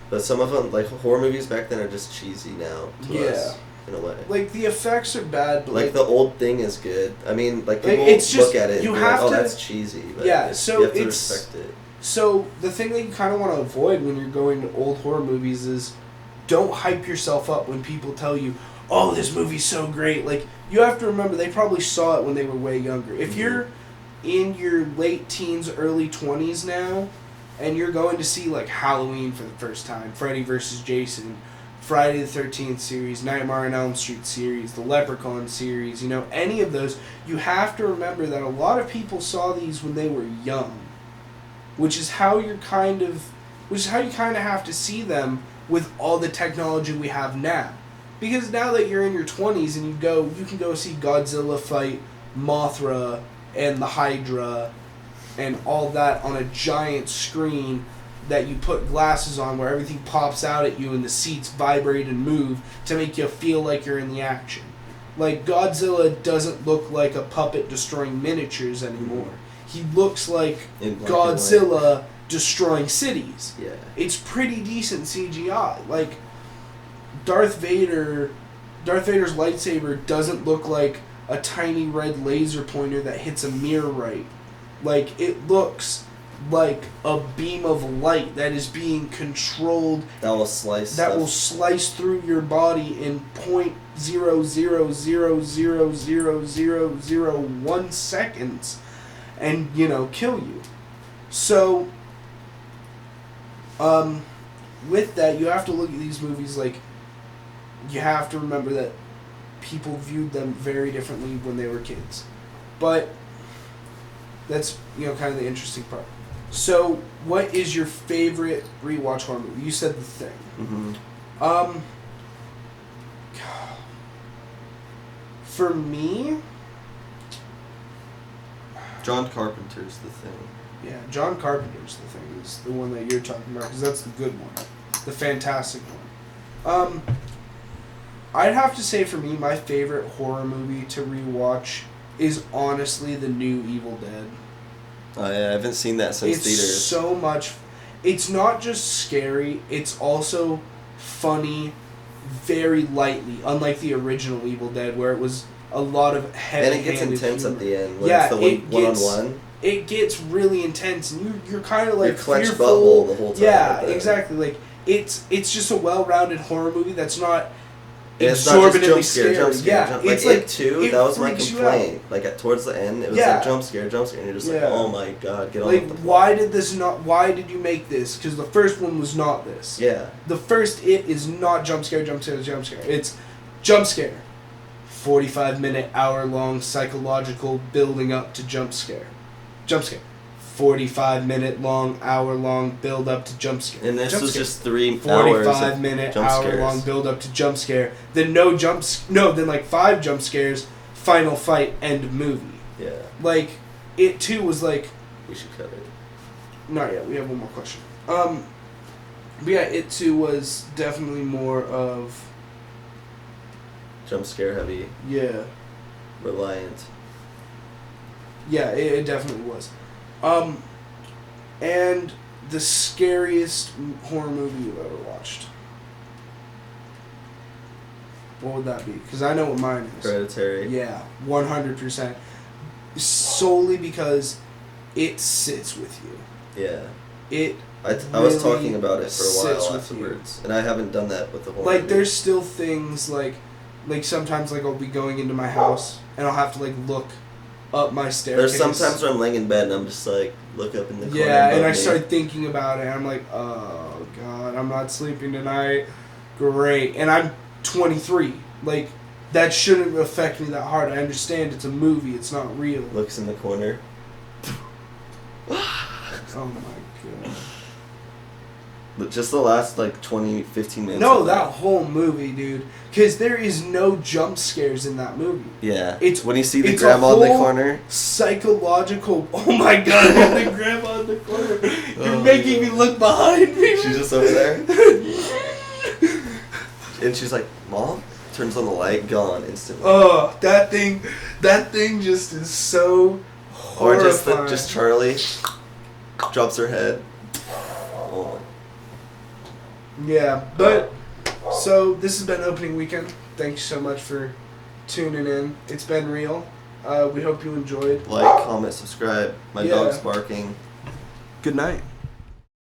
But some of them, like horror movies back then, are just cheesy now to us, in a way. Like, the effects are bad, but Like the old Thing is good. I mean, like people it's just- look at it and you be have like, "Oh, to- that's cheesy." But Yeah, so you have to it's- respect it. So the thing that you kind of want to avoid when you're going to old horror movies is don't hype yourself up when people tell you, "Oh, this movie's so great." Like, you have to remember they probably saw it when they were way younger. If you're in your late teens, early 20s now, and you're going to see like Halloween for the first time, Freddy vs. Jason, Friday the 13th series, Nightmare on Elm Street series, the Leprechaun series, any of those, you have to remember that a lot of people saw these when they were young. Which is how you kind of have to see them with all the technology we have now. Because now that you're in your 20s and you can go see Godzilla fight Mothra and the Hydra and all that on a giant screen that you put glasses on where everything pops out at you and the seats vibrate and move to make you feel like you're in the action. Like, Godzilla doesn't look like a puppet destroying miniatures anymore. He looks like In black and white. Godzilla destroying cities. Yeah. It's pretty decent CGI. Like, Darth Vader's lightsaber doesn't look like a tiny red laser pointer that hits a mirror right. Like, it looks like a beam of light that is being controlled That will slice. that stuff. will slice through your body in 0.000000001 seconds and, kill you. So, with that, you have to look at these movies like, you have to remember that people viewed them very differently when they were kids. But that's, kind of the interesting part. So, what is your favorite rewatch horror movie? You said The Thing. Mm-hmm. For me, John Carpenter's The Thing. yeah, John Carpenter's The Thing is the one that you're talking about, because that's the good one, the fantastic one. I'd have to say for me, my favorite horror movie to rewatch is honestly the new Evil Dead. Oh yeah, I haven't seen that since It's theaters. so much. It's not just scary. It's also funny, very lightly. Unlike the original Evil Dead, where it was a lot of heavy. And it gets intense humor. at the end. When Yeah, it's the one-on-one. It gets really intense, and you're kind of like You're clenched fearful. butthole the whole time. Yeah, like that. exactly. Like it's just a well-rounded horror movie that's not And it's not just exorbitantly jump scare, scary. jump scare, Yeah, jump. it's like like It too, it that was my freaks you complaint. Like towards the end, it was Yeah. like jump scare, and you're just like, Yeah. oh my god, get on Like, with the plot. why did you make this? Because the first one was not this. Yeah. The first It is not jump scare, jump scare, jump scare. It's jump scare. 45-minute, hour-long psychological building up to jump scare. Jump scare. 45-minute long, hour-long build up to jump scare. And this jump was scare. just 3 hours 45-minute, jump hour-long scares. build up to jump scare. Then then like 5 jump scares, final fight, end of movie. Yeah. Like, It too was like, We should cut it. not yet. We have one more question. But yeah, It too was definitely more of Jump scare heavy, reliant. Yeah, it definitely was. And the scariest horror movie you've ever watched. What would that be? Because I know what mine is. Hereditary. Yeah, 100%. Solely because it sits with you. Yeah. It I really was talking about it for a sits while with you. afterwards, and I haven't done that with the whole Like, movie. there's still things like sometimes like I'll be going into my house and I'll have to like look up my staircase. There's sometimes where I'm laying in bed and I'm just like, look up in the corner. Yeah, and above I me. start thinking about it and I'm like, oh god, I'm not sleeping tonight. Great. And I'm 23. Like, that shouldn't affect me that hard. I understand it's a movie, it's not real. Looks in the corner. Oh my god. But just the last, 20, 15 minutes. No, of that whole movie, dude. Because there is no jump scares in that movie. Yeah. It's when you see the it's grandma a in the whole corner. Psychological. Oh my god, the grandma in the corner. You're making me look behind me. She's just over there. And she's like, Mom? Turns on the light, gone instantly. Oh, that thing just is so Or horrifying. just Charlie drops her head. Oh. Yeah, but so this has been opening weekend. Thank you so much for tuning in. It's been real. We hope you enjoyed. Like, comment, subscribe. My Yeah. dog's barking. Good night.